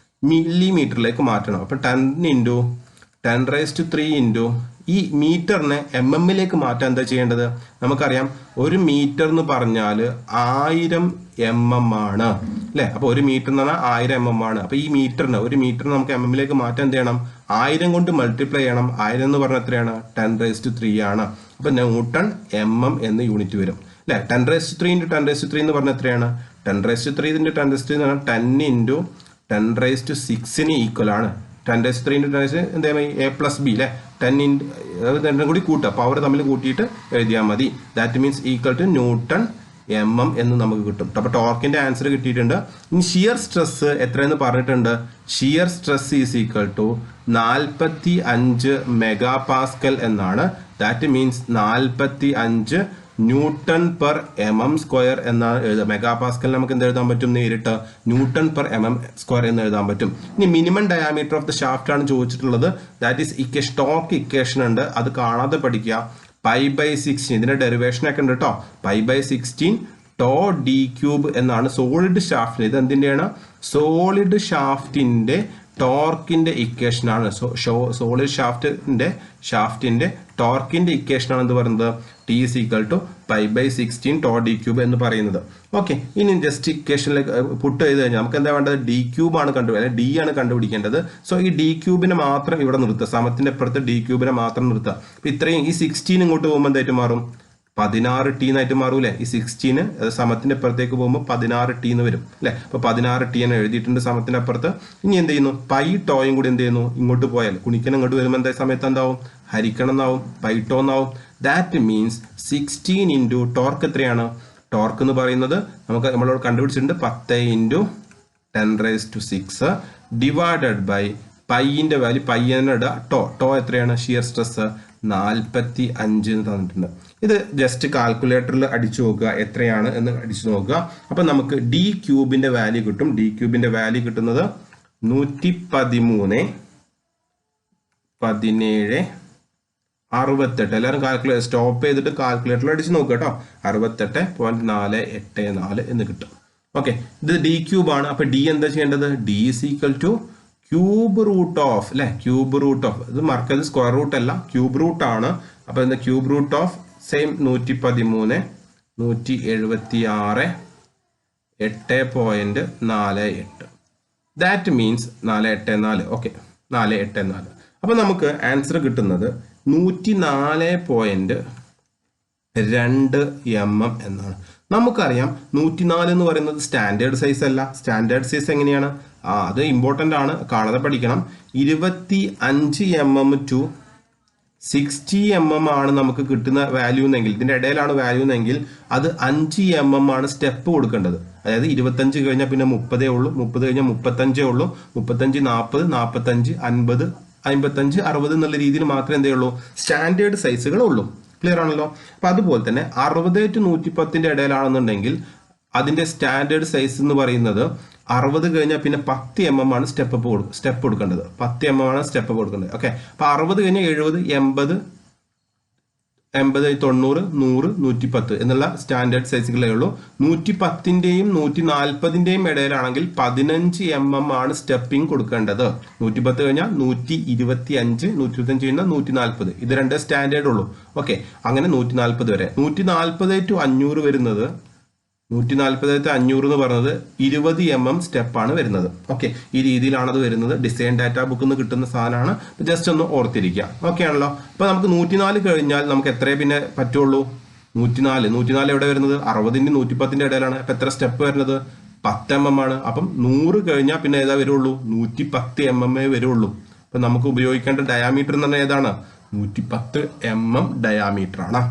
മില്ലിമീറ്ററിലേക്ക് മാറ്റണം. അപ്പൊ 10 × 10⁻³ ഈ മീറ്ററിനെ mmലേക്ക് മാറ്റാൻ എന്താ ചെയ്യേണ്ടത്? നമുക്കറിയാം, ഒരു മീറ്റർ എന്ന് പറഞ്ഞാൽ 1000 mm ആണ് അല്ലെ. അപ്പൊ ഒരു മീറ്റർ എന്ന് പറഞ്ഞാൽ 1000 mm ആണ്. അപ്പൊ ഈ ഒരു മീറ്ററിനെ നമുക്ക് mmലേക്ക് മാറ്റാൻ എന്ത് ചെയ്യണം? 1000 കൊണ്ട് മൾട്ടിപ്ലൈ ചെയ്യണം. 1000 എന്ന് പറഞ്ഞാൽ എത്രയാണ്? 10⁻³ ആണ്. അപ്പൊ ന്യൂട്ടൺ mm എന്ന് യൂണിറ്റ് വരും അല്ലെ. 10⁻³ × 10⁻³ എന്ന് പറഞ്ഞാൽ എത്രയാണ്? 10⁻³ × 10⁻³ എന്ന് പറഞ്ഞാൽ 10 × 10⁻⁶ ഈക്വൽ ആണ്. 10⁻³ × 10⁻⁶ എന്താ? A+B അല്ലെ. 10 രണ്ടും കൂടി കൂട്ടുക, പവർ തമ്മിൽ കൂട്ടിയിട്ട് എഴുതിയാൽ മതി. That means equal to Newton mm എന്ന് നമുക്ക് കിട്ടും. അപ്പൊ ടോർക്കിന്റെ ആൻസർ കിട്ടിയിട്ടുണ്ട്. ഇനി ഷിയർ സ്ട്രെസ് എത്രയെന്ന് പറഞ്ഞിട്ടുണ്ട്. Shear stress is equal to 45 MPa എന്നാണ്. ദാറ്റ് മീൻസ് 45 Nm/mm² എന്നാണ് എഴുതുക. MPa നമുക്ക് എന്ത് എഴുതാൻ പറ്റും? നേരിട്ട് Nm/mm² എന്ന് എഴുതാൻ പറ്റും. ഇനി minimum diameter of the shaft ആണ് ചോദിച്ചിട്ടുള്ളത്. ദാറ്റ് ഈസ് സ്റ്റോക്ക് ഇക്വേഷൻ ഉണ്ട്, അത് കാണാതെ പഠിക്കുക. π/16 ഇതിന്റെ ഡെറിവേഷൻ ഒക്കെ ഉണ്ട് കേട്ടോ. π/16 τ d³ എന്നാണ് സോളിഡ് ഷാഫ്റ്റ്. ഇത് എന്തിന്റെയാണ്? സോളിഡ് ഷാഫ്റ്റിന്റെ ടോർക്കിന്റെ ഇക്വേഷൻ ആണ്. സോളിഡ് ഷാഫ്റ്റിന്റെ ടോർക്കിന്റെ ഇക്വേഷൻ ആണ് എന്ത് പറയുന്നത്? T is equal to pi by 16 tau D cube എന്ന് പറയുന്നത്. ഓക്കെ, ഇനി ജസ്റ്റ് ഇക്വേഷനിലേക്ക് പുട്ട് ചെയ്ത് കഴിഞ്ഞാൽ നമുക്ക് എന്താ വേണ്ടത്? ഡി ക്യൂബ് ആണ് അല്ലെങ്കിൽ ഡി ആണ് കണ്ടുപിടിക്കേണ്ടത്. സോ ഈ ഡി ക്യൂബിനെ മാത്രം ഇവിടെ നിർത്തുക, സമത്തിന്റെ അപ്പുറത്ത് ഡി ക്യൂബിനെ മാത്രം നിർത്തുക. അപ്പൊ ഇത്രയും ഈ 16 ഇങ്ങോട്ട് പോകുമ്പോൾ എന്തായിട്ട് മാറും? 16t എന്നായിട്ട് മാറൂലേ? ഈ 16 സമത്തിന്റെ അപ്പുറത്തേക്ക് പോകുമ്പോൾ 16t എന്ന് വരും അല്ലെ? അപ്പൊ 16t എന്ന് എഴുതിയിട്ടുണ്ട് സമത്തിന്റെ അപ്പുറത്ത്. ഇനി എന്ത് ചെയ്യുന്നു? പൈ ടോയും കൂടി എന്ത് ചെയ്യുന്നു? ഇങ്ങോട്ട് പോയാൽ കുണിക്കണം ഇങ്ങോട്ട് വരുമ്പോൾ എന്താ സമയത്ത് എന്താവും? ഹരിക്കണം എന്നാവും, പൈ ടോ എന്നാവും. ദാറ്റ് മീൻസ് 16 ഇൻറ്റു ടോർക്ക് എത്രയാണ്? ടോർക്ക് എന്ന് പറയുന്നത് നമുക്ക് നമ്മളോട് കണ്ടുപിടിച്ചിട്ടുണ്ട് 10 ഇൻറ്റു 10⁶ ഡിവൈഡഡ് ബൈ പൈന്റെ വാല്യൂ പൈ തന്നെ ഇടുക. ടോ എത്രയാണ്? ഷിയർ സ്ട്രെസ് 45 എന്ന് തന്നിട്ടുണ്ട്. ഇത് ജസ്റ്റ് കാൽക്കുലേറ്ററിൽ അടിച്ചു നോക്കുക എത്രയാണ് എന്ന് അടിച്ചു നോക്കുക. അപ്പൊ നമുക്ക് ഡി ക്യൂബിന്റെ വാല്യൂ കിട്ടും. ഡി ക്യൂബിന്റെ വാല്യൂ കിട്ടുന്നത് 113 17 68. എല്ലാവരും സ്റ്റോപ്പ് ചെയ്തിട്ട് കാൽക്കുലേറ്ററിൽ അടിച്ച് നോക്കുക കേട്ടോ. 68.484 എന്ന് കിട്ടും. ഓക്കെ, ഇത് ഡി ക്യൂബ് ആണ്. അപ്പൊ ഡി എന്താ ചെയ്യേണ്ടത്? D is equal to cube root of അല്ലെ? ക്യൂബ് റൂട്ട് ഓഫ്, ഇത് മറക്കരുത്, സ്ക്വയർ റൂട്ട് അല്ല, ക്യൂബ് റൂട്ട് ആണ്. അപ്പൊ എന്താ? Cube root of same 113 176 8.48. That means 484. Okay, 484. അപ്പൊ നമുക്ക് ആൻസർ കിട്ടുന്നത് 104.2 mm എന്നാണ്. നമുക്കറിയാം 104 എന്ന് പറയുന്നത് സ്റ്റാൻഡേർഡ് സൈസ് അല്ല. സ്റ്റാൻഡേർഡ് സൈസ് എങ്ങനെയാണ്? അത് ഇമ്പോർട്ടൻ്റ് ആണ്, കാണാതെ പഠിക്കണം. 25 mm to 60 mm ആണ് നമുക്ക് കിട്ടുന്ന വാല്യൂ എന്നെങ്കിൽ, ഇതിന്റെ ഇടയിലാണ് വാല്യൂ എന്നെങ്കിൽ അത് 5 mm ആണ് സ്റ്റെപ്പ് കൊടുക്കേണ്ടത്. അതായത് 25 കഴിഞ്ഞാൽ പിന്നെ 30 ഉള്ളൂ, 30 കഴിഞ്ഞാൽ 35 ഉള്ളൂ, 35 40 45 50 55 60 എന്നുള്ള രീതിയിൽ മാത്രമേ എന്തേ ഉള്ളൂ സ്റ്റാൻഡേർഡ് സൈസുകൾ ഉള്ളൂ. ക്ലിയർ ആണല്ലോ? അപ്പൊ അതുപോലെ തന്നെ 60 to 110 ഇടയിലാണെന്നുണ്ടെങ്കിൽ അതിന്റെ സ്റ്റാൻഡേർഡ് സൈസ് എന്ന് പറയുന്നത് 60 കഴിഞ്ഞാൽ പിന്നെ 10 mm ആണ് സ്റ്റെപ്പ് കൊടുക്കേണ്ടത്. 10 mm ആണ് സ്റ്റെപ്പ് കൊടുക്കേണ്ടത്. ഓക്കെ, അപ്പൊ 60 കഴിഞ്ഞാൽ 70 80 80 90 100 110 എന്നുള്ള സ്റ്റാൻഡേർഡ് സൈസുകളേ ഉള്ളൂ. 110ന്റെയും 140ന്റെയും ഇടയിലാണെങ്കിൽ 15 mm ആണ് സ്റ്റെപ്പിംഗ് കൊടുക്കേണ്ടത്. 110 കഴിഞ്ഞാൽ 125 125 കഴിഞ്ഞാൽ 140, ഇത് രണ്ടേ സ്റ്റാൻഡേർഡ് ഉള്ളൂ. ഓക്കെ, അങ്ങനെ 140 വരെ. 140 to 500 വരുന്നത് 140 to 500 എന്ന് പറയുന്നത് 20 mm സ്റ്റെപ്പാണ് വരുന്നത്. ഓക്കെ, ഈ രീതിയിലാണ് അത് വരുന്നത്. ഡിസൈൻ ഡാറ്റ ബുക്കിൽ നിന്ന് കിട്ടുന്ന സാധനമാണ്. ജസ്റ്റ് ഒന്ന് ഓർത്തിരിക്കുക. ഓക്കെ ആണല്ലോ? അപ്പൊ നമുക്ക് 104 കഴിഞ്ഞാൽ നമുക്ക് എത്രയേ പിന്നെ പറ്റുള്ളൂ? 104 എവിടെ വരുന്നത്? 60ന്റെ 110ന്റെ ഇടയിലാണ്. അപ്പൊ എത്ര സ്റ്റെപ്പ് വരുന്നത്? 10 mm ആണ്. അപ്പം 100 കഴിഞ്ഞാൽ പിന്നെ ഏതാ വരുള്ളൂ? 110 mm വരുള്ളൂ. അപ്പൊ നമുക്ക് ഉപയോഗിക്കേണ്ട ഡയാമീറ്റർ എന്ന് പറഞ്ഞാൽ ഏതാണ്? 110 mm ഡയാമീറ്റർ ആണ്.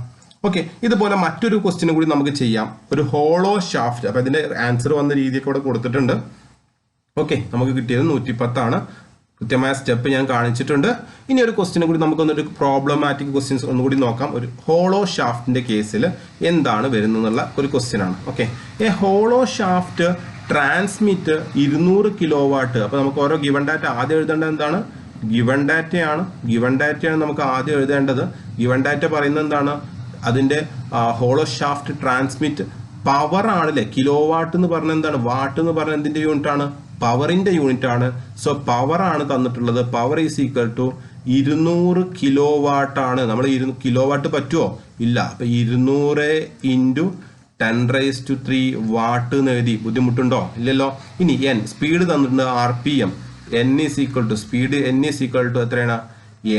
ഓക്കെ, ഇതുപോലെ മറ്റൊരു ക്വസ്റ്റ്യനും കൂടി നമുക്ക് ചെയ്യാം. ഒരു ഹോളോ ഷാഫ്റ്റ്. അപ്പൊ ഇതിന്റെ ആൻസർ വന്ന രീതിയൊക്കെ ഇവിടെ കൊടുത്തിട്ടുണ്ട്. ഓക്കെ, നമുക്ക് കിട്ടിയത് 110 ആണ്. കൃത്യമായ സ്റ്റെപ്പ് ഞാൻ കാണിച്ചിട്ടുണ്ട്. ഇനി ഒരു ക്വസ്റ്റ്യനും കൂടി നമുക്കൊന്നൊരു പ്രോബ്ലമാറ്റിക് ക്വസ്റ്റ്യൻസ് ഒന്നുകൂടി നോക്കാം. ഒരു ഹോളോ ഷാഫ്റ്റിന്റെ കേസിൽ എന്താണ് വരുന്നതെന്നുള്ള ഒരു ക്വസ്റ്റ്യൻ ആണ്. Okay, A hollow shaft transmit 200 kilowatt. അപ്പൊ നമുക്ക് ഓരോ ഗിവൺ ഡാറ്റ ആദ്യം എഴുതേണ്ടത് എന്താണ്? ഗിവൺ ഡാറ്റയാണ് നമുക്ക് ആദ്യം എഴുതേണ്ടത്. ഗിവൺ ഡാറ്റ പറയുന്നത് എന്താണ്? അതിന്റെ ഹോളോ ഷാഫ്റ്റ് ട്രാൻസ്മിറ്റ് പവർ ആണല്ലേ? കിലോ വാട്ട് എന്ന് പറഞ്ഞ എന്താണ്? വാട്ട് എന്ന് പറഞ്ഞ എന്തിന്റെ യൂണിറ്റ് ആണ്? പവറിന്റെ യൂണിറ്റ് ആണ്. സോ പവർ ആണ് തന്നിട്ടുള്ളത്. Power is equal to 200 kilo watt ആണ്. നമ്മൾ കിലോ വാട്ട് പറ്റുമോ? ഇല്ല. അപ്പൊ 200 ഇൻറ്റു 10⁻³ വാട്ട് എന്ന് എഴുതി. ബുദ്ധിമുട്ടുണ്ടോ? ഇല്ലല്ലോ. ഇനി n സ്പീഡ് തന്നിട്ടുണ്ട്, RPM. n is equal to speed n is equal to എത്രയാണ്?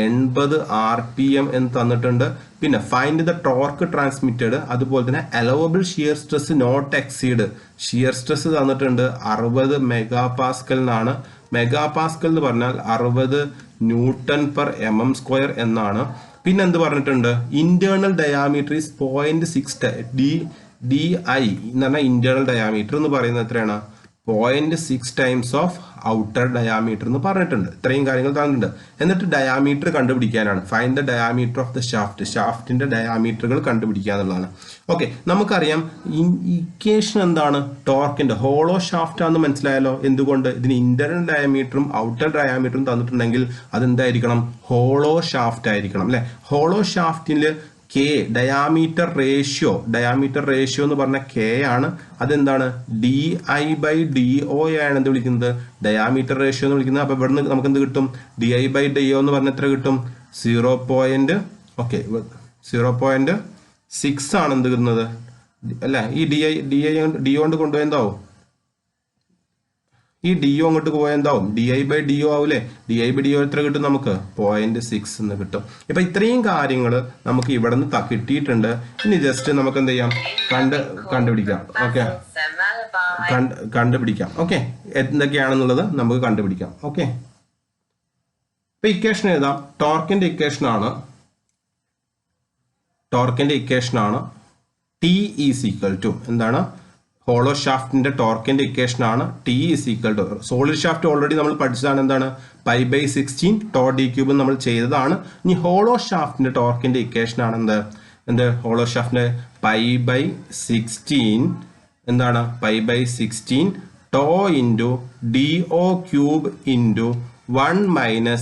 80 RPM എന്ന് തന്നിട്ടുണ്ട്. പിന്നെ ഫൈൻഡ് ദ ടോർക്ക് ട്രാൻസ്മിറ്റഡ്. അതുപോലെ തന്നെ allowable shear stress not exceed. Shear stress തന്നിട്ടുണ്ട് 60 MPa എന്നാണ്. മെഗാപാസ്കൽ എന്ന് പറഞ്ഞാൽ 60 Nm/mm² എന്നാണ്. പിന്നെ എന്ത് പറഞ്ഞിട്ടുണ്ട്? ഇന്റേണൽ ഡയാമീറ്റർ ഈസ് 0.6 DI എന്ന് പറഞ്ഞാൽ ഇന്റേണൽ ഡയാമീറ്റർ എന്ന് പറയുന്നത് എത്രയാണ്? 0.6 ടൈംസ് ഓഫ് ഔട്ടർ ഡയാമീറ്റർ എന്ന് പറഞ്ഞിട്ടുണ്ട്. ഇത്രയും കാര്യങ്ങൾ തന്നിട്ടുണ്ട്. എന്നിട്ട് ഡയാമീറ്റർ കണ്ടുപിടിക്കാനാണ്. Find the diameter of the shaft. ഷാഫ്റ്റിന്റെ ഡയാമീറ്ററുകൾ കണ്ടുപിടിക്കുക എന്നുള്ളതാണ്. ഓക്കെ, നമുക്കറിയാം ഇക്വേഷൻ എന്താണ്? ടോർക്കിന്റെ. ഹോളോ ഷാഫ്റ്റ് ആണെന്ന് മനസ്സിലായല്ലോ. എന്തുകൊണ്ട്? ഇതിന് ഇന്റർണൽ ഡയാമീറ്ററും ഔട്ടർ ഡയാമീറ്ററും തന്നിട്ടുണ്ടെങ്കിൽ അതെന്തായിരിക്കണം? ഹോളോ ഷാഫ്റ്റ് ആയിരിക്കണം അല്ലെ? ഹോളോ ഷാഫ്റ്റില് K ഡയാമീറ്റർ റേഷ്യോ എന്ന് പറഞ്ഞ K ആണ്. അതെന്താണ്? DI/DO ആണ് എന്ത് വിളിക്കുന്നത്? ഡയാമീറ്റർ റേഷ്യോ എന്ന് വിളിക്കുന്നത്. അപ്പൊ ഇവിടുന്ന് നമുക്ക് എന്ത് കിട്ടും? DI/DO എന്ന് പറഞ്ഞ എത്ര കിട്ടും? 0.6 6 ആണ് എന്ത് കിട്ടുന്നത് അല്ല ഈ ഡി കൊണ്ട് കൊണ്ടുപോയി എന്താവും ഈ ഡി ഒ അങ്ങോട്ട് പോയാൽ എന്താവും DI/DO ആവൂലേ DI/DO എത്ര കിട്ടും നമുക്ക് 0.6 എന്ന് കിട്ടും. ഇപ്പൊ ഇത്രയും കാര്യങ്ങൾ നമുക്ക് ഇവിടെ നിന്ന് കിട്ടിയിട്ടുണ്ട്. ഇനി ജസ്റ്റ് നമുക്ക് എന്ത് ചെയ്യാം കണ്ടുപിടിക്കാം. ഓക്കെ കണ്ടുപിടിക്കാം. ഓക്കെ എന്തൊക്കെയാണെന്നുള്ളത് നമുക്ക് കണ്ടുപിടിക്കാം. ഓക്കെ ഇപ്പൊ ഇക്വേഷൻ എഴുതാം. ടോർക്കിന്റെ ഇക്വേഷൻ ആണ് T ഈസ് ഈക്വൽ ടു എന്താണ് ഹോളോ ഷാഫ്റ്റിന്റെ ടോർക്കിന്റെ ഇക്വേഷൻ ആണ് T is equal to solid shaft already നമ്മൾ പഠിച്ചതാണ്. എന്താണ് π/16 ടോ ഡി ക്യൂബ് നമ്മൾ ചെയ്തതാണ്. ഇനി ഹോളോ ഷാഫ്റ്റിന്റെ ടോർക്കിന്റെ ഇക്വേഷൻ ആണ് എന്ത് ഹോളോ ഷാഫ്റ്റിന്റെ π/16 എന്താണ് π/16 tau into DO cube into 1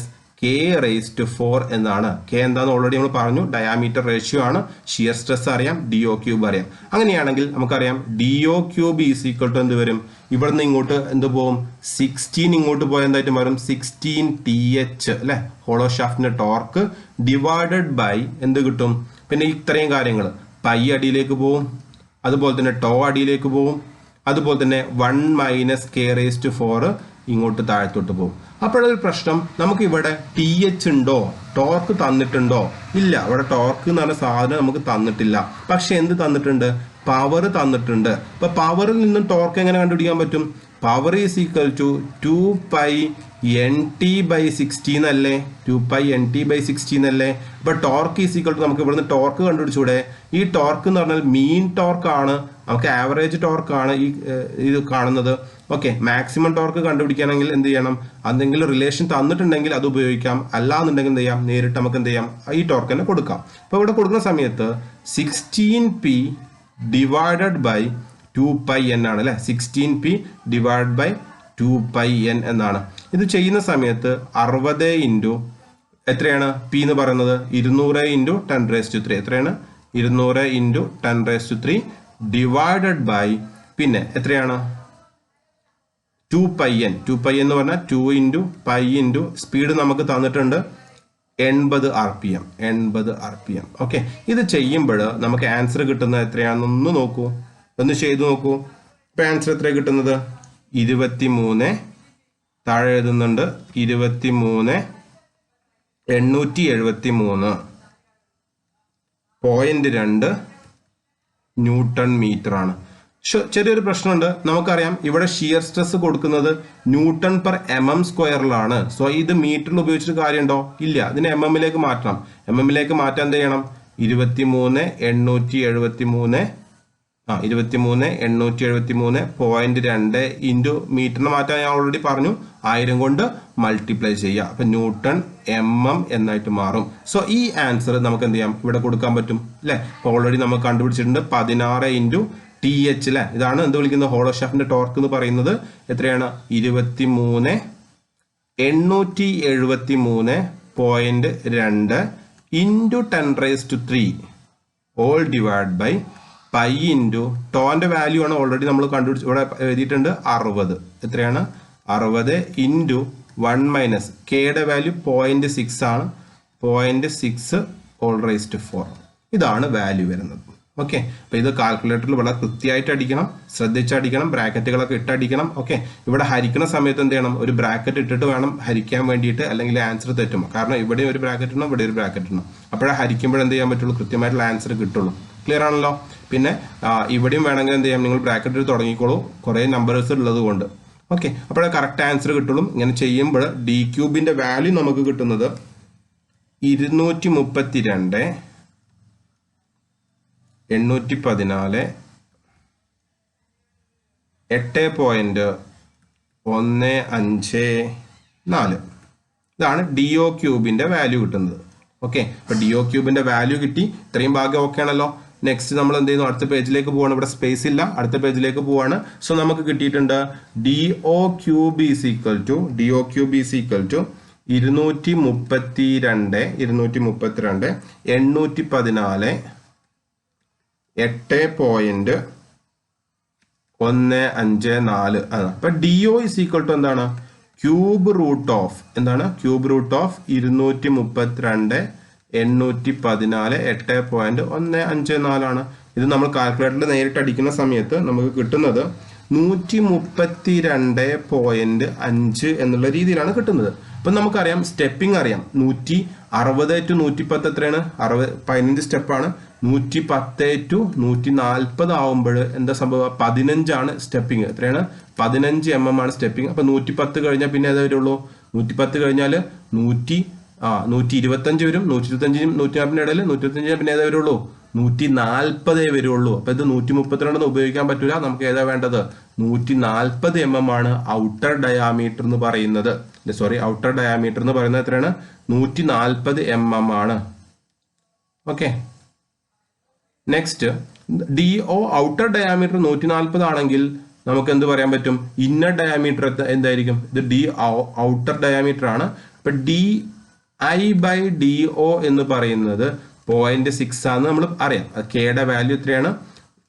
- K⁻⁴ എന്നാണ്. K എന്താണെന്ന് ഓൾറെഡി നമ്മൾ പറഞ്ഞു. ഡയാമീറ്റർ റേഷ്യോ ആണ്. ഷിയർ സ്ട്രെസ് അറിയാം. DO ക്യൂബ് അറിയാം. അങ്ങനെയാണെങ്കിൽ നമുക്കറിയാം DO cube is equal to എന്ത് വരും ഇവിടുന്ന് ഇങ്ങോട്ട് എന്ത് പോകും 16 ഇങ്ങോട്ട് പോയ എന്തായിട്ട് വരും 16TH അല്ലെ ഹോളോ ഷാഫ്റ്റിന്റെ ടോർക്ക് ഡിവൈഡഡ് ബൈ എന്ത് കിട്ടും പിന്നെ ഇത്രയും കാര്യങ്ങൾ പൈ അടിയിലേക്ക് പോവും അതുപോലെ തന്നെ ടോ അടിയിലേക്ക് പോവും അതുപോലെ തന്നെ 1 - K⁻⁴ ഇങ്ങോട്ട് താഴത്തോട്ട് പോകും. അപ്പോഴൊരു പ്രശ്നം നമുക്ക് ഇവിടെ TH ഉണ്ടോ ടോർക്ക് തന്നിട്ടുണ്ടോ ഇല്ല. ഇവിടെ ടോർക്ക് എന്ന് പറഞ്ഞ സാധനം നമുക്ക് തന്നിട്ടില്ല. പക്ഷെ എന്ത് തന്നിട്ടുണ്ട് പവർ തന്നിട്ടുണ്ട്. അപ്പൊ പവറിൽ നിന്നും ടോർക്ക് എങ്ങനെ കണ്ടുപിടിക്കാൻ പറ്റും power is equal to 2πNT/16 അല്ലേ 2πNT/16 അല്ലേ. അപ്പൊ ടോർക്ക് ഈസ് ഈക്വൽ ടു നമുക്ക് ഇവിടുന്ന് ടോർക്ക് കണ്ടുപിടിച്ചൂടെ. ഈ ടോർക്ക് എന്ന് പറഞ്ഞാൽ മീൻ ടോർക്ക് ആണ്. നമുക്ക് ആവറേജ് ടോർക്ക് ആണ് ഈ ഇത് കാണുന്നത്. ഓക്കെ മാക്സിമം ടോർക്ക് കണ്ടുപിടിക്കണമെങ്കിൽ എന്ത് ചെയ്യണം എന്തെങ്കിലും റിലേഷൻ തന്നിട്ടുണ്ടെങ്കിൽ അത് ഉപയോഗിക്കാം. അല്ലാന്നുണ്ടെങ്കിൽ എന്ത് ചെയ്യാം നേരിട്ട് നമുക്ക് എന്ത് ചെയ്യാം ഈ ടോർക്ക് തന്നെ കൊടുക്കാം. അപ്പൊ ഇവിടെ കൊടുക്കുന്ന സമയത്ത് 16p ഡിവൈഡഡ് ബൈ 2πn ആണ് അല്ലെ 16p ഡിവൈഡ് ബൈ 2πn എന്നാണ്. ഇത് ചെയ്യുന്ന സമയത്ത് 60 ഇൻറ്റു എത്രയാണ് പി എന്ന് പറയുന്നത് 200 ഇൻറ്റു 10⁻³ എത്രയാണ് 200 ഇൻറ്റു 10⁻³ ഡിവൈഡഡ് ബൈ പിന്നെ എത്രയാണ് 2πn എന്ന് പറഞ്ഞാൽ 2 ഇൻറ്റു പൈ ഇൻറ്റു സ്പീഡ് നമുക്ക് തന്നിട്ടുണ്ട് 80 RPM. ഓക്കെ ഇത് ചെയ്യുമ്പോൾ നമുക്ക് ആൻസർ കിട്ടുന്നത് എത്രയാണെന്നൊന്ന് നോക്കൂ ഒന്ന് ചെയ്തു നോക്കൂ. ഇപ്പൊ ആൻസർ എത്ര കിട്ടുന്നത് 23 താഴെ എഴുതുന്നുണ്ട് 23,873.2 ന്യൂട്ടൺ മീറ്റർ ആണ്. ചെറിയൊരു പ്രശ്നമുണ്ട്. നമുക്കറിയാം ഇവിടെ ഷിയർ സ്ട്രെസ് കൊടുക്കുന്നത് Nm/mm²ലാണ്. സോ ഇത് മീറ്ററിൽ ഉപയോഗിച്ചിട്ട് കാര്യമുണ്ടോ ഇല്ല. ഇതിനെ mm മാറ്റണം. mm മാറ്റാൻ എന്ത് ചെയ്യണം 23,873.2 ഇൻറ്റു മീറ്ററിന് മാറ്റാൻ ഞാൻ ഓൾറെഡി പറഞ്ഞു 1000 കൊണ്ട് മൾട്ടിപ്ലൈ ചെയ്യുക. അപ്പൊ ന്യൂട്ടൺ mm എന്നായിട്ട് മാറും. സോ ഈ ആൻസർ നമുക്ക് എന്ത് ചെയ്യാം ഇവിടെ കൊടുക്കാൻ പറ്റും അല്ലെ. ഓൾറെഡി നമുക്ക് കണ്ടുപിടിച്ചിട്ടുണ്ട് 16 ഇൻറ്റു TH അല്ലെ. ഇതാണ് എന്ത് വിളിക്കുന്നത് ഹോളോ ഷാഫ്റ്റിന്റെ ടോർക്ക് എന്ന് പറയുന്നത് എത്രയാണ് 23,873.2 into 10⁻³ all divide by pi into ടോന്റെ വാല്യൂ ആണ് ഓൾറെഡി നമ്മൾ കണ്ടുപിടിച്ച് ഇവിടെ എഴുതിയിട്ടുണ്ട് 60 എത്രയാണ് 60 ഇൻറ്റു 1 - കെയുടെ വാല്യൂ 0.6 ആണ് 0.6 all⁻⁴ ഇതാണ് വാല്യൂ വരുന്നത്. ഓക്കെ അപ്പൊ ഇത് കാൽക്കുലേറ്ററിൽ വളരെ കൃത്യമായിട്ട് അടിക്കണം ശ്രദ്ധിച്ചടിക്കണം ബ്രാക്കറ്റുകളൊക്കെ ഇട്ടടിക്കണം. ഓക്കെ ഇവിടെ ഹരിക്കുന്ന സമയത്ത് എന്ത് ചെയ്യണം ഒരു ബ്രാക്കറ്റ് ഇട്ടിട്ട് വേണം ഹരിക്കാൻ വേണ്ടിയിട്ട് അല്ലെങ്കിൽ ആൻസർ തെറ്റും. കാരണം ഇവിടെ ഒരു ബ്രാക്കറ്റ് ഇടണം ഇവിടെ ഒരു ബ്രാക്കറ്റ് ഇടണം. അപ്പോഴേ ഹരിക്കുമ്പോൾ എന്ത് ചെയ്യാൻ പറ്റുള്ളൂ കൃത്യമായിട്ടുള്ള ആൻസർ കിട്ടുള്ളൂ. ക്ലിയർ ആണല്ലോ. പിന്നെ ഇവിടെയും വേണമെങ്കിൽ എന്ത് ചെയ്യാം നിങ്ങൾ ബ്രാക്കറ്റിൽ തുടങ്ങിക്കോളൂ കുറേ നമ്പേഴ്സ് ഉള്ളത് കൊണ്ട്. ഓക്കെ അപ്പോഴേ കറക്റ്റ് ആൻസർ കിട്ടുള്ളൂ. ഇങ്ങനെ ചെയ്യുമ്പോൾ ഡി ക്യൂബിന്റെ വാല്യൂ നമുക്ക് കിട്ടുന്നത് 232,814 8.154 ഇതാണ് DO ക്യൂബിന്റെ വാല്യൂ കിട്ടുന്നത്. ഓക്കെ അപ്പൊ DO ക്യൂബിന്റെ വാല്യൂ കിട്ടി. ഇത്രയും ഭാഗം ഓക്കെ ആണല്ലോ. നെക്സ്റ്റ് നമ്മൾ എന്ത് ചെയ്യുന്നു അടുത്ത പേജിലേക്ക് പോവാണ്. ഇവിടെ സ്പേസ് ഇല്ല അടുത്ത പേജിലേക്ക് പോവാണ്. സോ നമുക്ക് കിട്ടിയിട്ടുണ്ട് DO cube is equal to 232 814 8.154 ആണ്. അപ്പൊ DO ഈസ് ഈക്വൽ ടു എന്താണ് ക്യൂബ് റൂട്ട് ഓഫ് 232 814 8.154 ഇത് നമ്മൾ കാൽക്കുലേറ്ററിൽ നേരിട്ട് അടിക്കുന്ന സമയത്ത് നമുക്ക് കിട്ടുന്നത് 132.5 എന്നുള്ള രീതിയിലാണ് കിട്ടുന്നത്. അപ്പം നമുക്കറിയാം സ്റ്റെപ്പിംഗ് അറിയാം. 160 to 110 എത്രയാണ്? 15 സ്റ്റെപ്പാണ്. 110 to 140 ആവുമ്പോൾ എന്താ സംഭവം? 15 സ്റ്റെപ്പിംഗ്. എത്രയാണ്? 15 mm ആണ് സ്റ്റെപ്പിംഗ്. അപ്പം 110 കഴിഞ്ഞാൽ പിന്നെ ഏതാ വരുള്ളൂ? 110 കഴിഞ്ഞാൽ 125 വരും. 125 140 ഇടയിൽ 125 പിന്നെ ഏതാ വരുള്ളൂ? 140 വരുള്ളൂ. അപ്പൊ ഇത് 132 ഉപയോഗിക്കാൻ പറ്റൂല. നമുക്ക് ഏതാ വേണ്ടത്? 140 mm ആണ് ഔട്ടർ ഡയാമീറ്റർ എന്ന് പറയുന്നത്. സോറി, ഔട്ടർ ഡയാമീറ്റർ എന്ന് പറയുന്നത് എത്രയാണ്? 140 mm ആണ്. Okay, next DO outer diameter 140 ആണെങ്കിൽ നമുക്ക് എന്ത് പറയാൻ പറ്റും? ഇന്നർ ഡയാമീറ്റർ എന്തായിരിക്കും? ഇത് D ഔട്ടർ ഡയാമീറ്റർ ആണ്. അപ്പൊ DI/DO എന്ന് പറയുന്നത് 0.6 ആണെന്ന് നമ്മൾ അറിയാം. കെയുടെ വാല്യൂ എത്രയാണ്?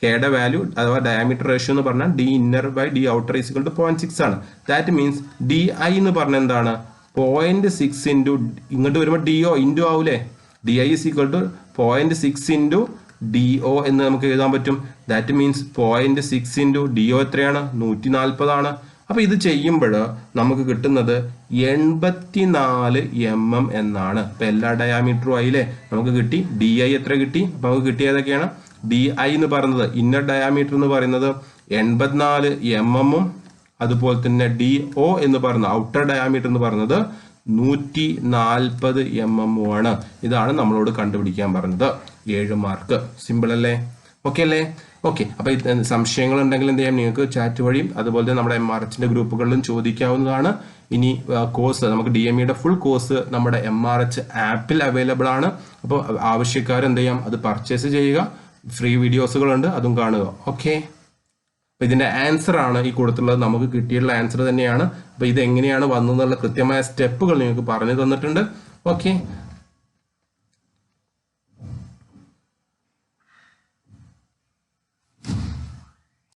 കെയുടെ വാല്യൂ അഥവാ ഡയാമീറ്റർ റേഷ്യോ എന്ന് പറഞ്ഞാൽ D inner by D outer is equal to 0.6 ആണ്. ദാറ്റ് മീൻസ് DI എന്ന് പറഞ്ഞാൽ എന്താണ്? 0.6 ഇൻറ്റു ഇങ്ങോട്ട് വരുമ്പോൾ DO ഇൻറ്റു ആവൂലേ? DI is equal to 0.6 into DO എന്ന് നമുക്ക് എഴുതാൻ പറ്റും. ദാറ്റ് മീൻസ് 0.6 ഇൻറ്റു DO എത്രയാണ്? 140 ആണ്. അപ്പൊ ഇത് ചെയ്യുമ്പോൾ നമുക്ക് കിട്ടുന്നത് 84 mm എന്നാണ്. അപ്പൊ എല്ലാ ഡയാമീറ്ററും ആയില്ലേ? നമുക്ക് കിട്ടി. DI എത്ര കിട്ടി? അപ്പൊ നമുക്ക് കിട്ടിയതൊക്കെയാണ്. DI എന്ന് പറയുന്നത് ഇന്നർ ഡയാമീറ്റർ എന്ന് പറയുന്നത് 84 mm അതുപോലെ തന്നെ DO എന്ന് പറയുന്ന ഔട്ടർ ഡയാമീറ്റർ എന്ന് പറയുന്നത് 140 mm ആണ്. ഇതാണ് നമ്മളോട് കണ്ടുപിടിക്കാൻ പറഞ്ഞത്. 7 മാർക്ക്. സിമ്പിൾ അല്ലേ? ഓക്കെ അല്ലേ? ഓക്കെ, അപ്പൊ സംശയങ്ങൾ ഉണ്ടെങ്കിൽ എന്ത് ചെയ്യാം? നിങ്ങൾക്ക് ചാറ്റ് വഴിയും അതുപോലെ തന്നെ നമ്മുടെ MRHന്റെ ഗ്രൂപ്പുകളിലും ചോദിക്കാവുന്നതാണ്. ഇനി കോഴ്സ് നമുക്ക് DMEയുടെ ഫുൾ കോഴ്സ് നമ്മുടെ MRH ആപ്പിൽ അവൈലബിൾ ആണ്. അപ്പോൾ ആവശ്യക്കാർ എന്ത് ചെയ്യാം? അത് പർച്ചേസ് ചെയ്യുക. ഫ്രീ വീഡിയോസുകളുണ്ട്, അതും കാണുക. ഓക്കെ, അപ്പൊ ഇതിന്റെ ആൻസർ ആണ് ഈ കൊടുത്തുള്ളത്. നമുക്ക് കിട്ടിയിട്ടുള്ള ആൻസർ തന്നെയാണ്. അപ്പൊ ഇത് എങ്ങനെയാണ് വന്നതെന്നുള്ള കൃത്യമായ സ്റ്റെപ്പുകൾ നിങ്ങൾക്ക് പറഞ്ഞു തന്നിട്ടുണ്ട്. ഓക്കെ,